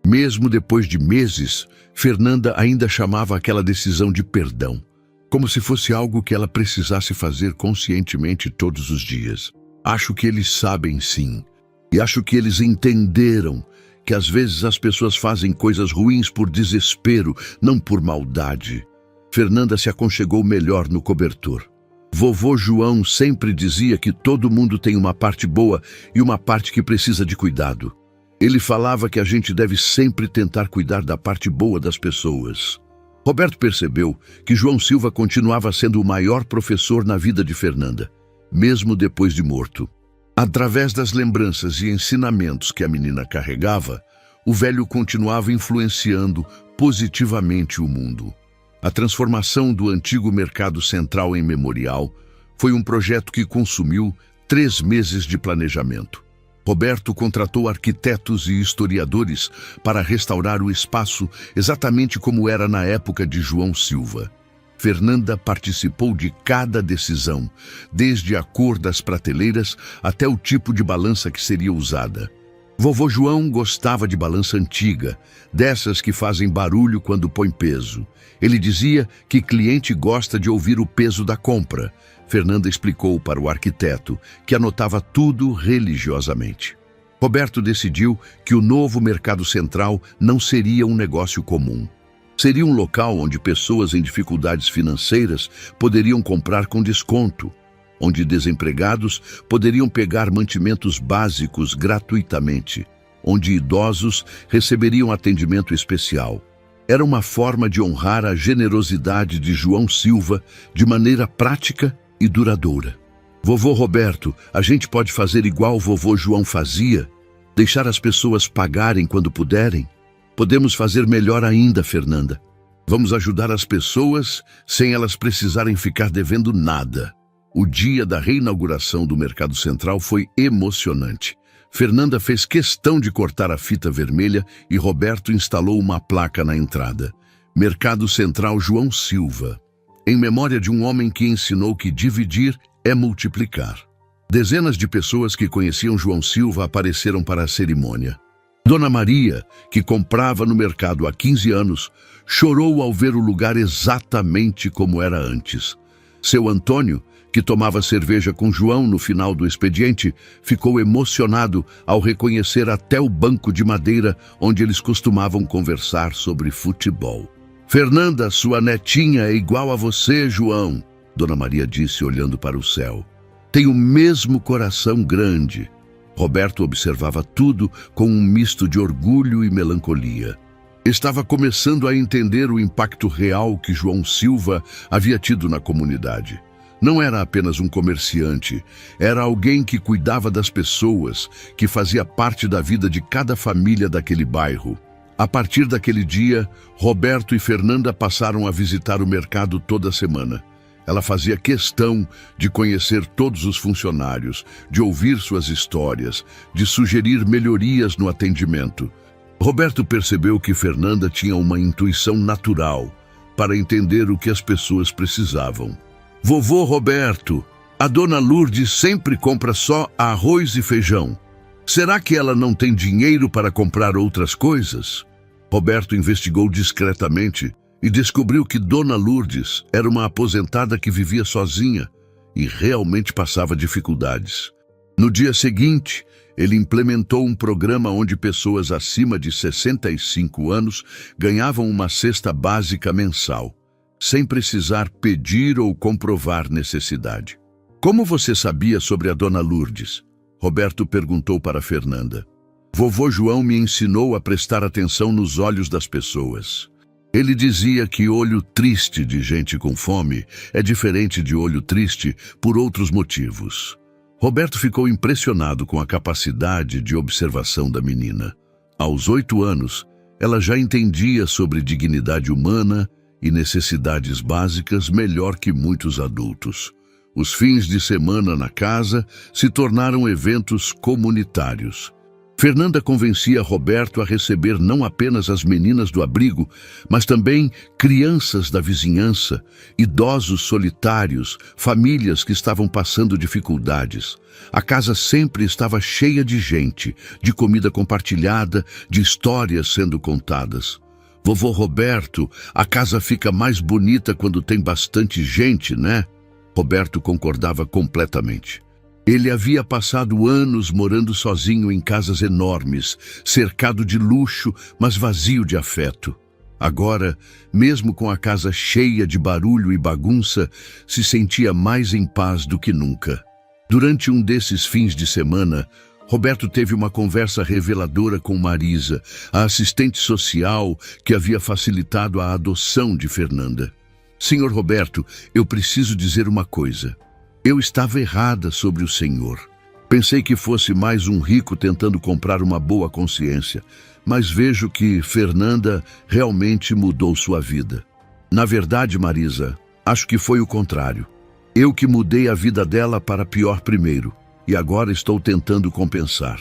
Mesmo depois de meses, Fernanda ainda chamava aquela decisão de perdão, como se fosse algo que ela precisasse fazer conscientemente todos os dias. Acho que eles sabem sim, e acho que eles entenderam que às vezes as pessoas fazem coisas ruins por desespero, não por maldade. Fernanda se aconchegou melhor no cobertor. Vovô João sempre dizia que todo mundo tem uma parte boa e uma parte que precisa de cuidado. Ele falava que a gente deve sempre tentar cuidar da parte boa das pessoas. Roberto percebeu que João Silva continuava sendo o maior professor na vida de Fernanda, mesmo depois de morto. Através das lembranças e ensinamentos que a menina carregava, o velho continuava influenciando positivamente o mundo. A transformação do antigo Mercado Central em memorial foi um projeto que consumiu 3 meses de planejamento. Roberto contratou arquitetos e historiadores para restaurar o espaço exatamente como era na época de João Silva. Fernanda participou de cada decisão, desde a cor das prateleiras até o tipo de balança que seria usada. Vovô João gostava de balança antiga, dessas que fazem barulho quando põe peso. Ele dizia que cliente gosta de ouvir o peso da compra. Fernanda explicou para o arquiteto, que anotava tudo religiosamente. Roberto decidiu que o novo Mercado Central não seria um negócio comum. Seria um local onde pessoas em dificuldades financeiras poderiam comprar com desconto, onde desempregados poderiam pegar mantimentos básicos gratuitamente, onde idosos receberiam atendimento especial. Era uma forma de honrar a generosidade de João Silva de maneira prática e duradoura. Vovô Roberto, a gente pode fazer igual o vovô João fazia? Deixar as pessoas pagarem quando puderem? Podemos fazer melhor ainda, Fernanda. Vamos ajudar as pessoas sem elas precisarem ficar devendo nada. O dia da reinauguração do Mercado Central foi emocionante. Fernanda fez questão de cortar a fita vermelha e Roberto instalou uma placa na entrada. Mercado Central João Silva, em memória de um homem que ensinou que dividir é multiplicar. Dezenas de pessoas que conheciam João Silva apareceram para a cerimônia. Dona Maria, que comprava no mercado há 15 anos, chorou ao ver o lugar exatamente como era antes. Seu Antônio, que tomava cerveja com João no final do expediente, ficou emocionado ao reconhecer até o banco de madeira onde eles costumavam conversar sobre futebol. Fernanda, sua netinha é igual a você, João, Dona Maria disse olhando para o céu. Tem o mesmo coração grande. Roberto observava tudo com um misto de orgulho e melancolia. Estava começando a entender o impacto real que João Silva havia tido na comunidade. Não era apenas um comerciante, era alguém que cuidava das pessoas, que fazia parte da vida de cada família daquele bairro. A partir daquele dia, Roberto e Fernanda passaram a visitar o mercado toda semana. Ela fazia questão de conhecer todos os funcionários, de ouvir suas histórias, de sugerir melhorias no atendimento. Roberto percebeu que Fernanda tinha uma intuição natural para entender o que as pessoas precisavam. Vovô Roberto, a dona Lourdes sempre compra só arroz e feijão. Será que ela não tem dinheiro para comprar outras coisas? Roberto investigou discretamente e descobriu que Dona Lourdes era uma aposentada que vivia sozinha e realmente passava dificuldades. No dia seguinte, ele implementou um programa onde pessoas acima de 65 anos ganhavam uma cesta básica mensal, sem precisar pedir ou comprovar necessidade. Como você sabia sobre a Dona Lourdes? Roberto perguntou para Fernanda. Vovô João me ensinou a prestar atenção nos olhos das pessoas. Ele dizia que olho triste de gente com fome é diferente de olho triste por outros motivos. Roberto ficou impressionado com a capacidade de observação da menina. Aos 8 anos, ela já entendia sobre dignidade humana e necessidades básicas melhor que muitos adultos. Os fins de semana na casa se tornaram eventos comunitários. Fernanda convencia Roberto a receber não apenas as meninas do abrigo, mas também crianças da vizinhança, idosos solitários, famílias que estavam passando dificuldades. A casa sempre estava cheia de gente, de comida compartilhada, de histórias sendo contadas. Vovô Roberto, a casa fica mais bonita quando tem bastante gente, né? Roberto concordava completamente. Ele havia passado anos morando sozinho em casas enormes, cercado de luxo, mas vazio de afeto. Agora, mesmo com a casa cheia de barulho e bagunça, se sentia mais em paz do que nunca. Durante um desses fins de semana, Roberto teve uma conversa reveladora com Marisa, a assistente social que havia facilitado a adoção de Fernanda. Senhor Roberto, eu preciso dizer uma coisa. Eu estava errada sobre o senhor. Pensei que fosse mais um rico tentando comprar uma boa consciência, mas vejo que Fernanda realmente mudou sua vida. Na verdade, Marisa, acho que foi o contrário. Eu que mudei a vida dela para pior primeiro, e agora estou tentando compensar.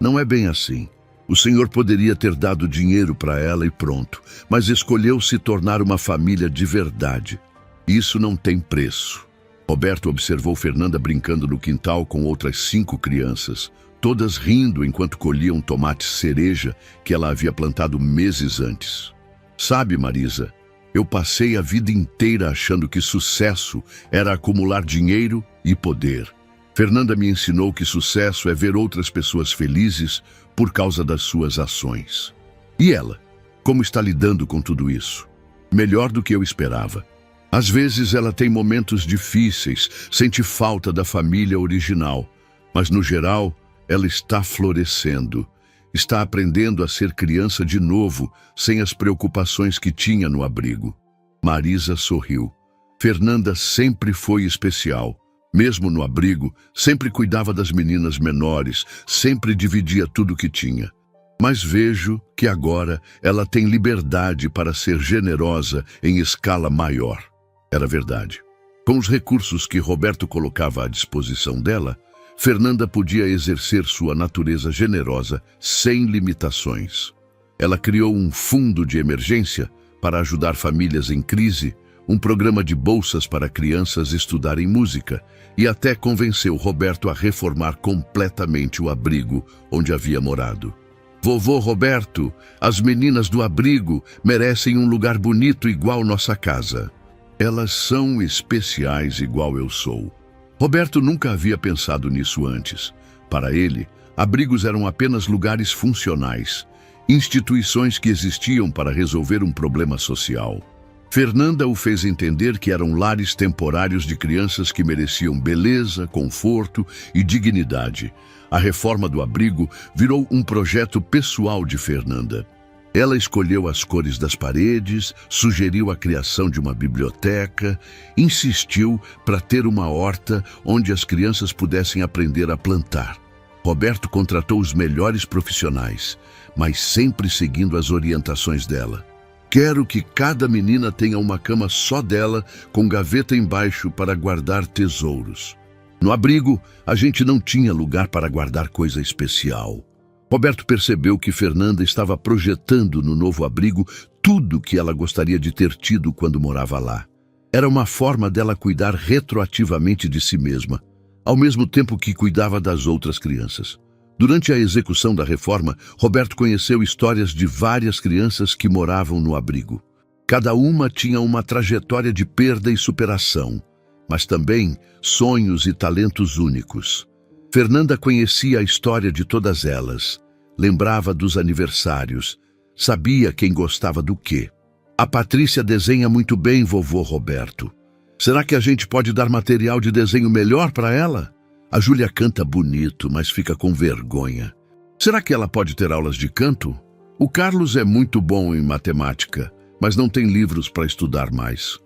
Não é bem assim. O senhor poderia ter dado dinheiro para ela e pronto, mas escolheu se tornar uma família de verdade. Isso não tem preço. Roberto observou Fernanda brincando no quintal com outras 5 crianças, todas rindo enquanto colhiam tomates cereja que ela havia plantado meses antes. Sabe, Marisa, eu passei a vida inteira achando que sucesso era acumular dinheiro e poder. Fernanda me ensinou que sucesso é ver outras pessoas felizes por causa das suas ações. E ela? Como está lidando com tudo isso? Melhor do que eu esperava. Às vezes ela tem momentos difíceis, sente falta da família original, mas no geral ela está florescendo. Está aprendendo a ser criança de novo, sem as preocupações que tinha no abrigo. Marisa sorriu. Fernanda sempre foi especial. Mesmo no abrigo, sempre cuidava das meninas menores, sempre dividia tudo que tinha. Mas vejo que agora ela tem liberdade para ser generosa em escala maior. Era verdade. Com os recursos que Roberto colocava à disposição dela, Fernanda podia exercer sua natureza generosa sem limitações. Ela criou um fundo de emergência para ajudar famílias em crise, um programa de bolsas para crianças estudarem música e até convenceu Roberto a reformar completamente o abrigo onde havia morado. Vovô Roberto, as meninas do abrigo merecem um lugar bonito igual nossa casa. Elas são especiais igual eu sou. Roberto nunca havia pensado nisso antes. Para ele, abrigos eram apenas lugares funcionais, instituições que existiam para resolver um problema social. Fernanda o fez entender que eram lares temporários de crianças que mereciam beleza, conforto e dignidade. A reforma do abrigo virou um projeto pessoal de Fernanda. Ela escolheu as cores das paredes, sugeriu a criação de uma biblioteca, insistiu para ter uma horta onde as crianças pudessem aprender a plantar. Roberto contratou os melhores profissionais, mas sempre seguindo as orientações dela. Quero que cada menina tenha uma cama só dela, com gaveta embaixo para guardar tesouros. No abrigo, a gente não tinha lugar para guardar coisa especial. Roberto percebeu que Fernanda estava projetando no novo abrigo tudo que ela gostaria de ter tido quando morava lá. Era uma forma dela cuidar retroativamente de si mesma, ao mesmo tempo que cuidava das outras crianças. Durante a execução da reforma, Roberto conheceu histórias de várias crianças que moravam no abrigo. Cada uma tinha uma trajetória de perda e superação, mas também sonhos e talentos únicos. Fernanda conhecia a história de todas elas, lembrava dos aniversários, sabia quem gostava do quê. A Patrícia desenha muito bem, vovô Roberto. Será que a gente pode dar material de desenho melhor para ela? A Júlia canta bonito, mas fica com vergonha. Será que ela pode ter aulas de canto? O Carlos é muito bom em matemática, mas não tem livros para estudar mais.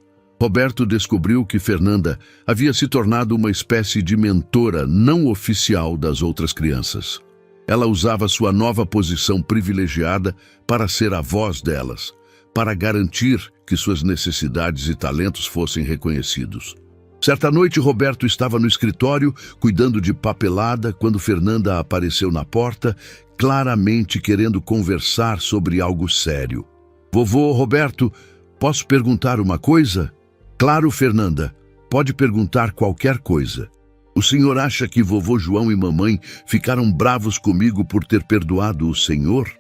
Roberto descobriu que Fernanda havia se tornado uma espécie de mentora não oficial das outras crianças. Ela usava sua nova posição privilegiada para ser a voz delas, para garantir que suas necessidades e talentos fossem reconhecidos. Certa noite, Roberto estava no escritório, cuidando de papelada, quando Fernanda apareceu na porta, claramente querendo conversar sobre algo sério. Vovô Roberto, posso perguntar uma coisa? Claro, Fernanda, pode perguntar qualquer coisa. O senhor acha que vovô João e mamãe ficaram bravos comigo por ter perdoado o senhor?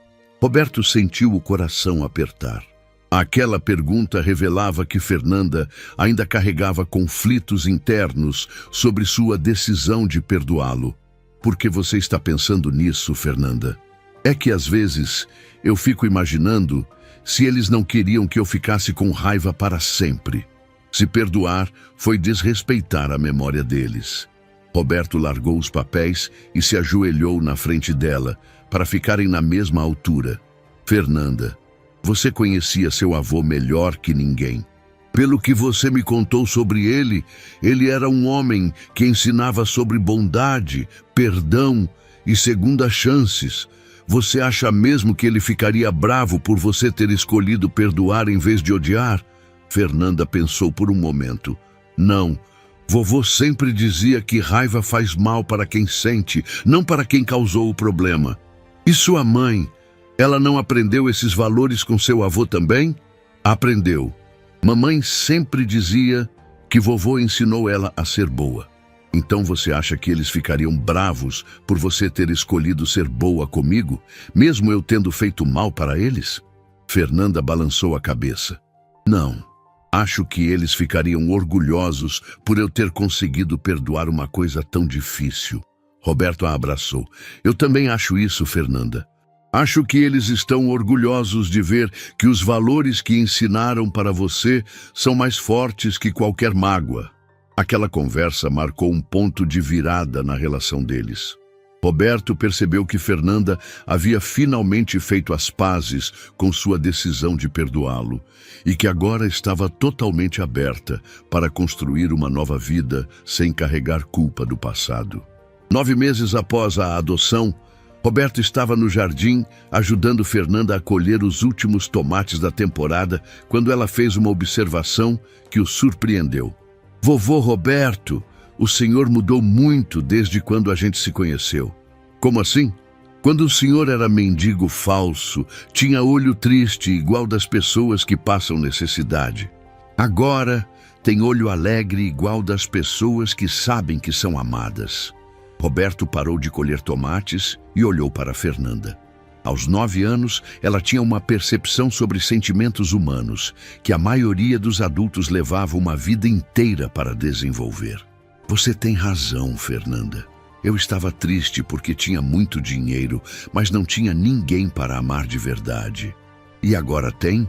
Roberto sentiu o coração apertar. Aquela pergunta revelava que Fernanda ainda carregava conflitos internos sobre sua decisão de perdoá-lo. Por que você está pensando nisso, Fernanda? É que às vezes eu fico imaginando se eles não queriam que eu ficasse com raiva para sempre. Se perdoar foi desrespeitar a memória deles. Roberto largou os papéis e se ajoelhou na frente dela, para ficarem na mesma altura. Fernanda, você conhecia seu avô melhor que ninguém. Pelo que você me contou sobre ele, ele era um homem que ensinava sobre bondade, perdão e segundas chances. Você acha mesmo que ele ficaria bravo por você ter escolhido perdoar em vez de odiar? Fernanda pensou por um momento. Não, vovô sempre dizia que raiva faz mal para quem sente, não para quem causou o problema. E sua mãe, ela não aprendeu esses valores com seu avô também? Aprendeu. Mamãe sempre dizia que vovô ensinou ela a ser boa. Então você acha que eles ficariam bravos por você ter escolhido ser boa comigo, mesmo eu tendo feito mal para eles? Fernanda balançou a cabeça. Não, acho que eles ficariam orgulhosos por eu ter conseguido perdoar uma coisa tão difícil. Roberto a abraçou. Eu também acho isso, Fernanda. Acho que eles estão orgulhosos de ver que os valores que ensinaram para você são mais fortes que qualquer mágoa. Aquela conversa marcou um ponto de virada na relação deles. Roberto percebeu que Fernanda havia finalmente feito as pazes com sua decisão de perdoá-lo e que agora estava totalmente aberta para construir uma nova vida sem carregar culpa do passado. 9 meses após a adoção, Roberto estava no jardim ajudando Fernanda a colher os últimos tomates da temporada quando ela fez uma observação que o surpreendeu. Vovô Roberto, o senhor mudou muito desde quando a gente se conheceu. Como assim? Quando o senhor era mendigo falso, tinha olho triste igual das pessoas que passam necessidade. Agora tem olho alegre igual das pessoas que sabem que são amadas. Roberto parou de colher tomates e olhou para Fernanda. Aos 9 anos, ela tinha uma percepção sobre sentimentos humanos que a maioria dos adultos levava uma vida inteira para desenvolver. Você tem razão, Fernanda. Eu estava triste porque tinha muito dinheiro, mas não tinha ninguém para amar de verdade. E agora tem?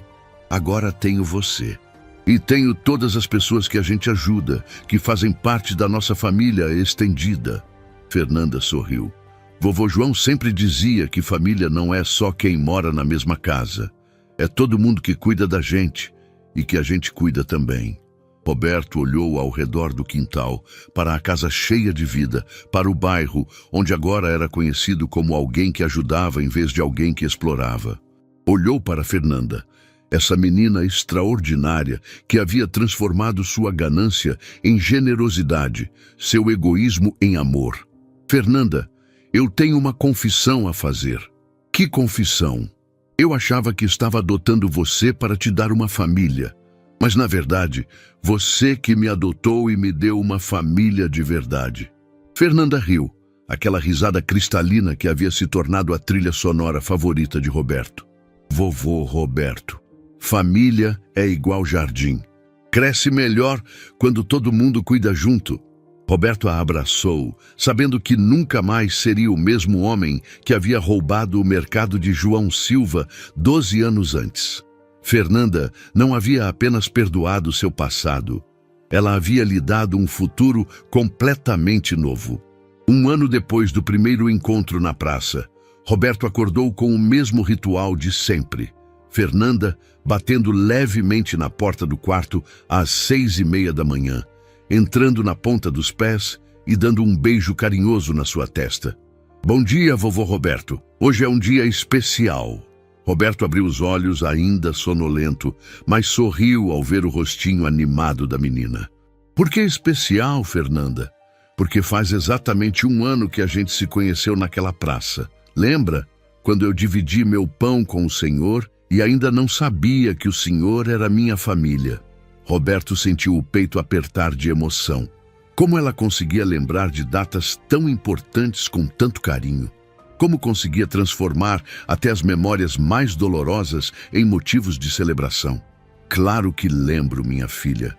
Agora tenho você. E tenho todas as pessoas que a gente ajuda, que fazem parte da nossa família estendida. Fernanda sorriu. Vovô João sempre dizia que família não é só quem mora na mesma casa. É todo mundo que cuida da gente e que a gente cuida também. Roberto olhou ao redor do quintal, para a casa cheia de vida, para o bairro, onde agora era conhecido como alguém que ajudava em vez de alguém que explorava. Olhou para Fernanda, essa menina extraordinária que havia transformado sua ganância em generosidade, seu egoísmo em amor. Fernanda, eu tenho uma confissão a fazer. Que confissão? Eu achava que estava adotando você para te dar uma família. Mas, na verdade, você que me adotou e me deu uma família de verdade. Fernanda riu, aquela risada cristalina que havia se tornado a trilha sonora favorita de Roberto. Vovô Roberto, família é igual jardim. Cresce melhor quando todo mundo cuida junto. Roberto a abraçou, sabendo que nunca mais seria o mesmo homem que havia roubado o mercado de João Silva 12 anos antes. Fernanda não havia apenas perdoado seu passado, ela havia lhe dado um futuro completamente novo. 1 ano depois do primeiro encontro na praça, Roberto acordou com o mesmo ritual de sempre. Fernanda batendo levemente na porta do quarto às 6:30 da manhã, entrando na ponta dos pés e dando um beijo carinhoso na sua testa. Bom dia, vovô Roberto. Hoje é um dia especial. Roberto abriu os olhos ainda sonolento, mas sorriu ao ver o rostinho animado da menina. Por que especial, Fernanda? Porque faz exatamente 1 ano que a gente se conheceu naquela praça. Lembra? Quando eu dividi meu pão com o senhor e ainda não sabia que o senhor era minha família. Roberto sentiu o peito apertar de emoção. Como ela conseguia lembrar de datas tão importantes com tanto carinho? Como conseguia transformar até as memórias mais dolorosas em motivos de celebração? Claro que lembro, minha filha.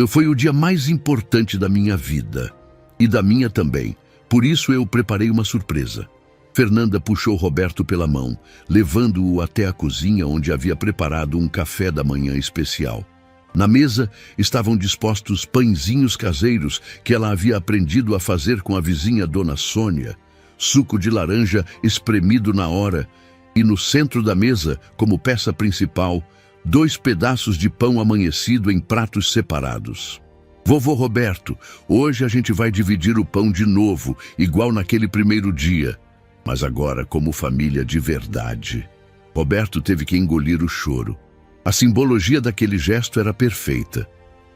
Foi o dia mais importante da minha vida. E da minha também. Por isso eu preparei uma surpresa. Fernanda puxou Roberto pela mão, levando-o até a cozinha onde havia preparado um café da manhã especial. Na mesa estavam dispostos pãezinhos caseiros que ela havia aprendido a fazer com a vizinha Dona Sônia, suco de laranja espremido na hora, e no centro da mesa, como peça principal, 2 pedaços de pão amanhecido em pratos separados. Vovô Roberto, hoje a gente vai dividir o pão de novo, igual naquele primeiro dia, mas agora como família de verdade. Roberto teve que engolir o choro. A simbologia daquele gesto era perfeita.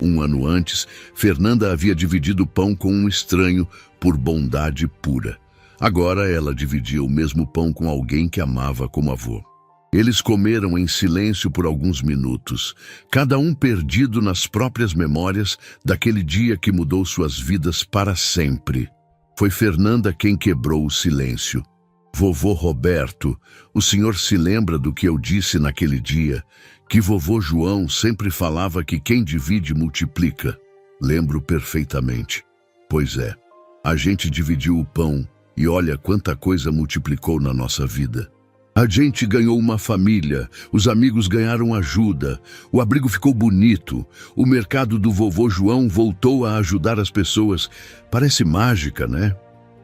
1 ano antes, Fernanda havia dividido o pão com um estranho por bondade pura. Agora ela dividia o mesmo pão com alguém que amava como avô. Eles comeram em silêncio por alguns minutos, cada um perdido nas próprias memórias daquele dia que mudou suas vidas para sempre. Foi Fernanda quem quebrou o silêncio. Vovô Roberto, o senhor se lembra do que eu disse naquele dia, que vovô João sempre falava que quem divide multiplica? Lembro perfeitamente. Pois é, a gente dividiu o pão e olha quanta coisa multiplicou na nossa vida. A gente ganhou uma família, os amigos ganharam ajuda, o abrigo ficou bonito, o mercado do vovô João voltou a ajudar as pessoas. Parece mágica, né?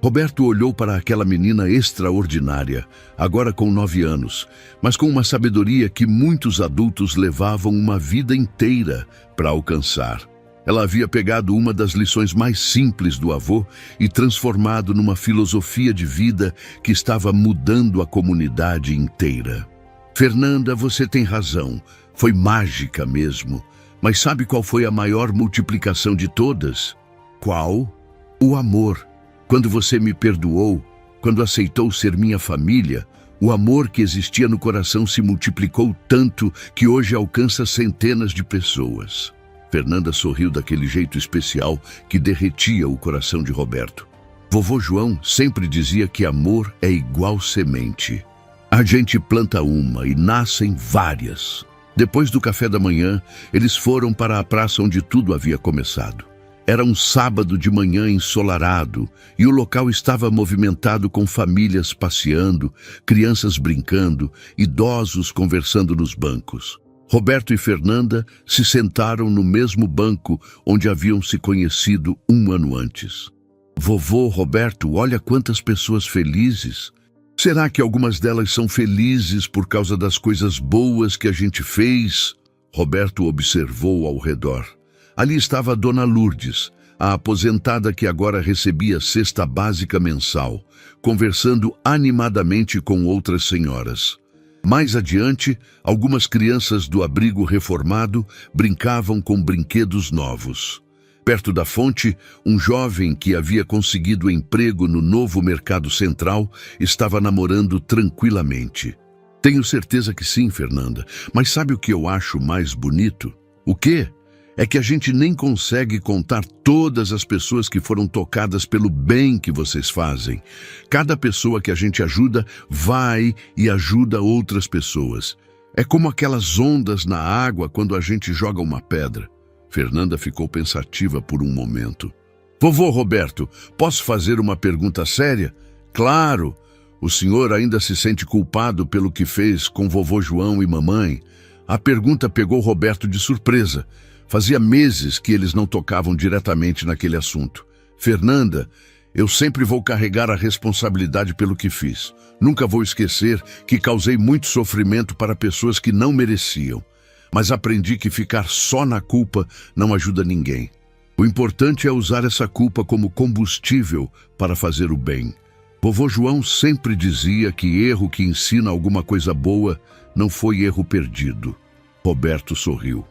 Roberto olhou para aquela menina extraordinária, agora com 9 anos, mas com uma sabedoria que muitos adultos levavam uma vida inteira para alcançar. Ela havia pegado uma das lições mais simples do avô e transformado numa filosofia de vida que estava mudando a comunidade inteira. Fernanda, você tem razão, foi mágica mesmo. Mas sabe qual foi a maior multiplicação de todas? Qual? O amor. Quando você me perdoou, quando aceitou ser minha família, o amor que existia no coração se multiplicou tanto que hoje alcança centenas de pessoas. Fernanda sorriu daquele jeito especial que derretia o coração de Roberto. Vovô João sempre dizia que amor é igual semente. A gente planta uma e nascem várias. Depois do café da manhã, eles foram para a praça onde tudo havia começado. Era um sábado de manhã ensolarado e o local estava movimentado com famílias passeando, crianças brincando, idosos conversando nos bancos. Roberto e Fernanda se sentaram no mesmo banco onde haviam se conhecido 1 ano antes. Vovô Roberto, olha quantas pessoas felizes. Será que algumas delas são felizes por causa das coisas boas que a gente fez? Roberto observou ao redor. Ali estava a Dona Lourdes, a aposentada que agora recebia cesta básica mensal, conversando animadamente com outras senhoras. Mais adiante, algumas crianças do abrigo reformado brincavam com brinquedos novos. Perto da fonte, um jovem que havia conseguido emprego no novo mercado central estava namorando tranquilamente. Tenho certeza que sim, Fernanda, mas sabe o que eu acho mais bonito? O quê? É que a gente nem consegue contar todas as pessoas que foram tocadas pelo bem que vocês fazem. Cada pessoa que a gente ajuda vai e ajuda outras pessoas. É como aquelas ondas na água quando a gente joga uma pedra. Fernanda ficou pensativa por um momento. Vovô Roberto, posso fazer uma pergunta séria? Claro! O senhor ainda se sente culpado pelo que fez com vovô João e mamãe? A pergunta pegou Roberto de surpresa. Fazia meses que eles não tocavam diretamente naquele assunto. Fernanda, eu sempre vou carregar a responsabilidade pelo que fiz. Nunca vou esquecer que causei muito sofrimento para pessoas que não mereciam. Mas aprendi que ficar só na culpa não ajuda ninguém. O importante é usar essa culpa como combustível para fazer o bem. Vovô João sempre dizia que erro que ensina alguma coisa boa não foi erro perdido. Roberto sorriu.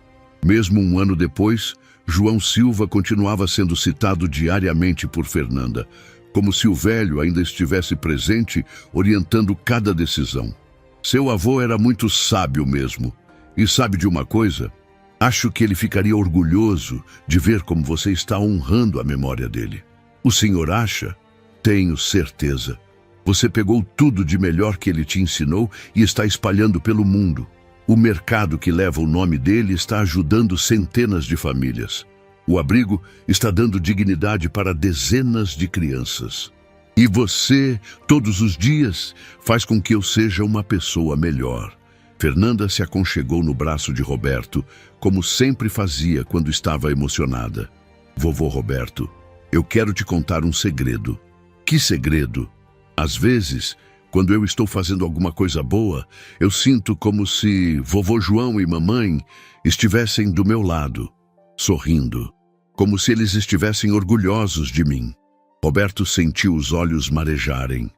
Mesmo 1 ano depois, João Silva continuava sendo citado diariamente por Fernanda, como se o velho ainda estivesse presente, orientando cada decisão. Seu avô era muito sábio mesmo. E sabe de uma coisa? Acho que ele ficaria orgulhoso de ver como você está honrando a memória dele. O senhor acha? Tenho certeza. Você pegou tudo de melhor que ele te ensinou e está espalhando pelo mundo. O mercado que leva o nome dele está ajudando centenas de famílias. O abrigo está dando dignidade para dezenas de crianças. E você, todos os dias, faz com que eu seja uma pessoa melhor. Fernanda se aconchegou no braço de Roberto, como sempre fazia quando estava emocionada. Vovô Roberto, eu quero te contar um segredo. Que segredo? Às vezes, quando eu estou fazendo alguma coisa boa, eu sinto como se vovô João e mamãe estivessem do meu lado, sorrindo, como se eles estivessem orgulhosos de mim. Roberto sentiu os olhos marejarem.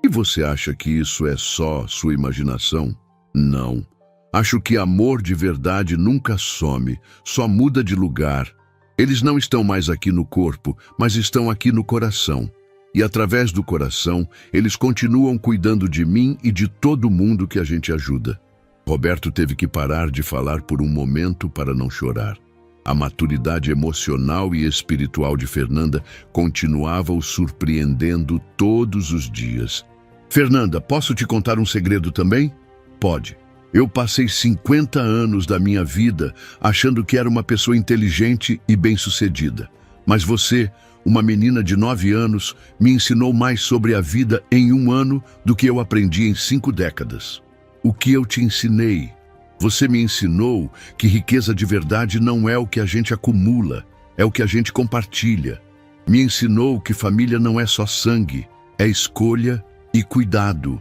E você acha que isso é só sua imaginação? Não. Acho que amor de verdade nunca some, só muda de lugar. Eles não estão mais aqui no corpo, mas estão aqui no coração. E através do coração, eles continuam cuidando de mim e de todo mundo que a gente ajuda. Roberto teve que parar de falar por um momento para não chorar. A maturidade emocional e espiritual de Fernanda continuava o surpreendendo todos os dias. Fernanda, posso te contar um segredo também? Pode. Eu passei 50 anos da minha vida achando que era uma pessoa inteligente e bem-sucedida. Mas você, uma menina de 9 anos, me ensinou mais sobre a vida em 1 ano do que eu aprendi em 5 décadas. O que eu te ensinei? Você me ensinou que riqueza de verdade não é o que a gente acumula, é o que a gente compartilha. Me ensinou que família não é só sangue, é escolha e cuidado.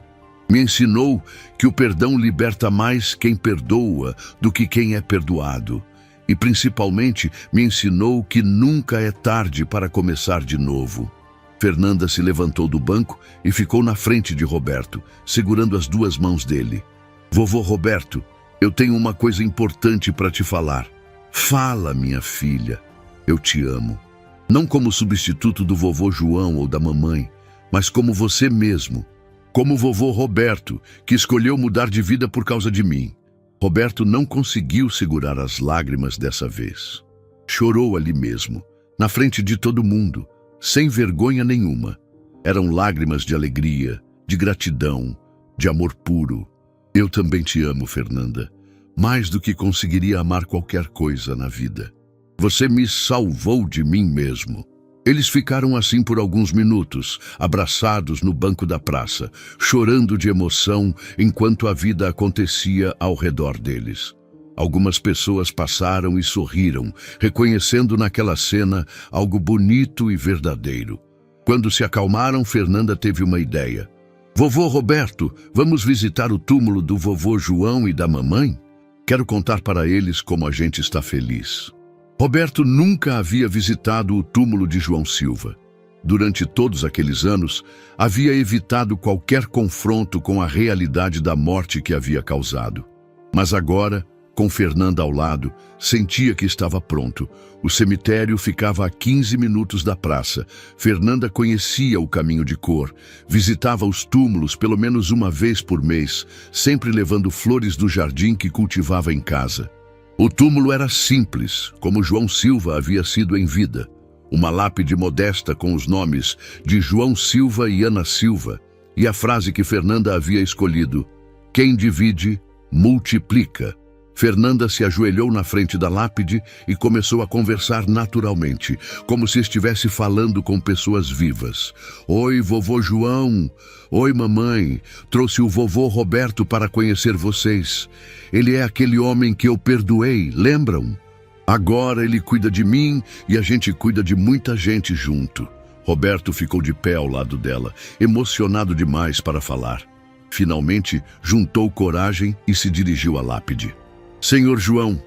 Me ensinou que o perdão liberta mais quem perdoa do que quem é perdoado. E principalmente me ensinou que nunca é tarde para começar de novo. Fernanda se levantou do banco e ficou na frente de Roberto, segurando as 2 mãos dele. Vovô Roberto, eu tenho uma coisa importante para te falar. Fala, minha filha. Eu te amo. Não como substituto do vovô João ou da mamãe, mas como você mesmo. Como o vovô Roberto, que escolheu mudar de vida por causa de mim. Roberto não conseguiu segurar as lágrimas dessa vez. Chorou ali mesmo, na frente de todo mundo, sem vergonha nenhuma. Eram lágrimas de alegria, de gratidão, de amor puro. Eu também te amo, Fernanda, mais do que conseguiria amar qualquer coisa na vida. Você me salvou de mim mesmo. Eles ficaram assim por alguns minutos, abraçados no banco da praça, chorando de emoção enquanto a vida acontecia ao redor deles. Algumas pessoas passaram e sorriram, reconhecendo naquela cena algo bonito e verdadeiro. Quando se acalmaram, Fernanda teve uma ideia. Vovô Roberto, vamos visitar o túmulo do vovô João e da mamãe? Quero contar para eles como a gente está feliz. Roberto nunca havia visitado o túmulo de João Silva. Durante todos aqueles anos, havia evitado qualquer confronto com a realidade da morte que havia causado. Mas agora, com Fernanda ao lado, sentia que estava pronto. O cemitério ficava a 15 minutos da praça. Fernanda conhecia o caminho de cor, visitava os túmulos pelo menos uma vez por mês, sempre levando flores do jardim que cultivava em casa. O túmulo era simples, como João Silva havia sido em vida. Uma lápide modesta com os nomes de João Silva e Ana Silva, e a frase que Fernanda havia escolhido: quem divide, multiplica. Fernanda se ajoelhou na frente da lápide e começou a conversar naturalmente, como se estivesse falando com pessoas vivas. Oi, vovô João. Oi, mamãe. Trouxe o vovô Roberto para conhecer vocês. Ele é aquele homem que eu perdoei, lembram? Agora ele cuida de mim e a gente cuida de muita gente junto. Roberto ficou de pé ao lado dela, emocionado demais para falar. Finalmente, juntou coragem e se dirigiu à lápide. Senhor João,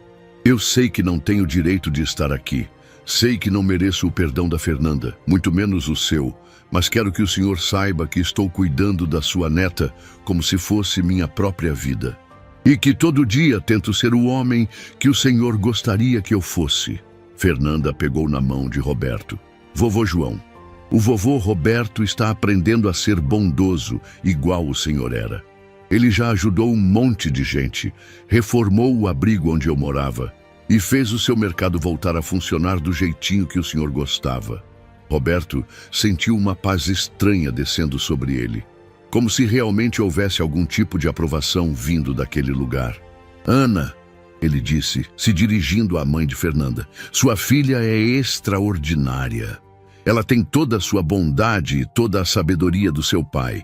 eu sei que não tenho direito de estar aqui. Sei que não mereço o perdão da Fernanda, muito menos o seu, mas quero que o senhor saiba que estou cuidando da sua neta como se fosse minha própria vida. E que todo dia tento ser o homem que o senhor gostaria que eu fosse. Fernanda pegou na mão de Roberto. Vovô João, o vovô Roberto está aprendendo a ser bondoso, igual o senhor era. Ele já ajudou um monte de gente, reformou o abrigo onde eu morava e fez o seu mercado voltar a funcionar do jeitinho que o senhor gostava. Roberto sentiu uma paz estranha descendo sobre ele, como se realmente houvesse algum tipo de aprovação vindo daquele lugar. Ana, ele disse, se dirigindo à mãe de Fernanda, sua filha é extraordinária. Ela tem toda a sua bondade e toda a sabedoria do seu pai.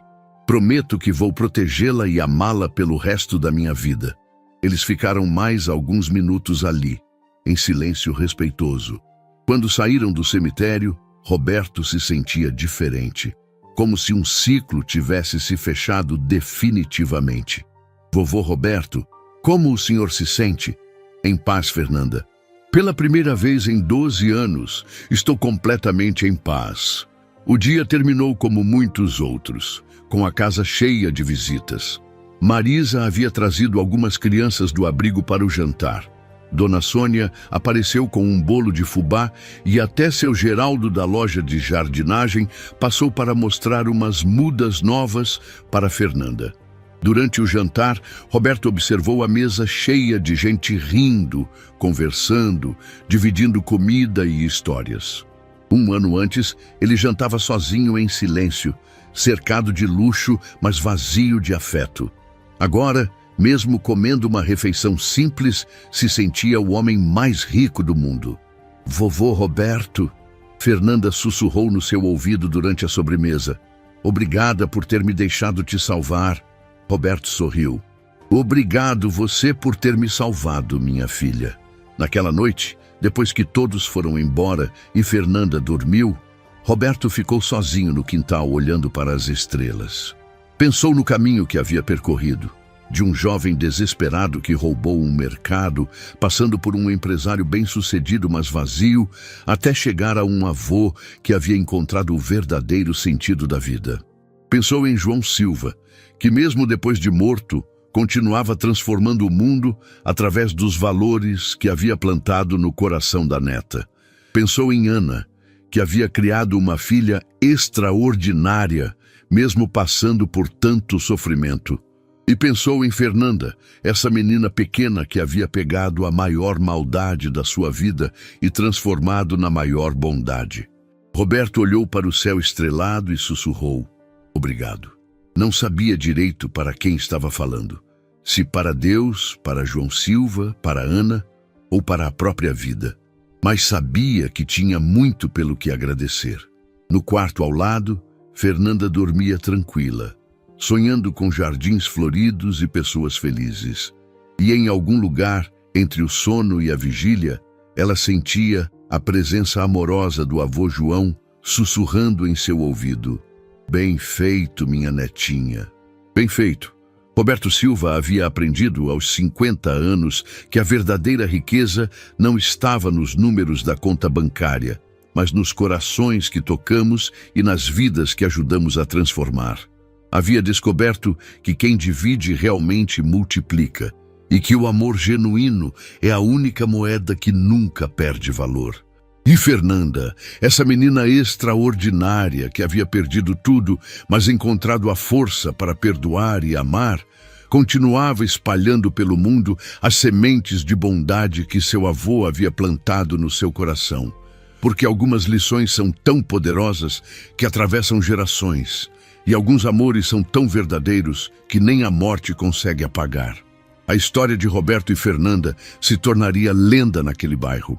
Prometo que vou protegê-la e amá-la pelo resto da minha vida. Eles ficaram mais alguns minutos ali, em silêncio respeitoso. Quando saíram do cemitério, Roberto se sentia diferente, como se um ciclo tivesse se fechado definitivamente. Vovô Roberto, como o senhor se sente? Em paz, Fernanda. Pela primeira vez em 12 anos, estou completamente em paz. O dia terminou como muitos outros, com a casa cheia de visitas. Marisa havia trazido algumas crianças do abrigo para o jantar. Dona Sônia apareceu com um bolo de fubá e até seu Geraldo da loja de jardinagem passou para mostrar umas mudas novas para Fernanda. Durante o jantar, Roberto observou a mesa cheia de gente rindo, conversando, dividindo comida e histórias. Um ano antes, ele jantava sozinho em silêncio, cercado de luxo, mas vazio de afeto. Agora, mesmo comendo uma refeição simples, se sentia o homem mais rico do mundo. Vovô Roberto, Fernanda sussurrou no seu ouvido durante a sobremesa. Obrigada por ter me deixado te salvar. Roberto sorriu. Obrigado você por ter me salvado, minha filha. Naquela noite, depois que todos foram embora e Fernanda dormiu, Roberto ficou sozinho no quintal olhando para as estrelas. Pensou no caminho que havia percorrido, de um jovem desesperado que roubou um mercado, passando por um empresário bem-sucedido mas vazio, até chegar a um avô que havia encontrado o verdadeiro sentido da vida. Pensou em João Silva, que mesmo depois de morto, continuava transformando o mundo através dos valores que havia plantado no coração da neta. Pensou em Ana, que havia criado uma filha extraordinária, mesmo passando por tanto sofrimento. E pensou em Fernanda, essa menina pequena que havia pegado a maior maldade da sua vida e transformado na maior bondade. Roberto olhou para o céu estrelado e sussurrou: obrigado. Não sabia direito para quem estava falando. Se para Deus, para João Silva, para Ana ou para a própria vida. Mas sabia que tinha muito pelo que agradecer. No quarto ao lado, Fernanda dormia tranquila, sonhando com jardins floridos e pessoas felizes. E em algum lugar, entre o sono e a vigília, ela sentia a presença amorosa do avô João sussurrando em seu ouvido: bem feito, minha netinha. Bem feito. Roberto Silva havia aprendido aos 50 anos que a verdadeira riqueza não estava nos números da conta bancária, mas nos corações que tocamos e nas vidas que ajudamos a transformar. Havia descoberto que quem divide realmente multiplica e que o amor genuíno é a única moeda que nunca perde valor. E Fernanda, essa menina extraordinária que havia perdido tudo, mas encontrado a força para perdoar e amar, continuava espalhando pelo mundo as sementes de bondade que seu avô havia plantado no seu coração. Porque algumas lições são tão poderosas que atravessam gerações, e alguns amores são tão verdadeiros que nem a morte consegue apagar. A história de Roberto e Fernanda se tornaria lenda naquele bairro.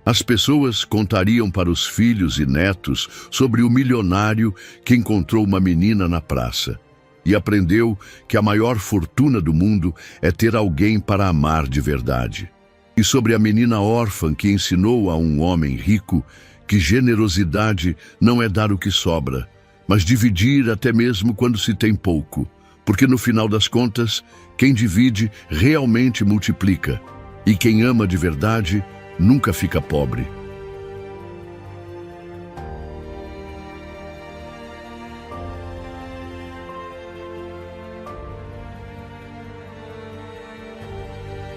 As pessoas contariam para os filhos e netos sobre o milionário que encontrou uma menina na praça e aprendeu que a maior fortuna do mundo é ter alguém para amar de verdade. E sobre a menina órfã que ensinou a um homem rico que generosidade não é dar o que sobra, mas dividir até mesmo quando se tem pouco, porque no final das contas, quem divide realmente multiplica, e quem ama de verdade nunca fica pobre.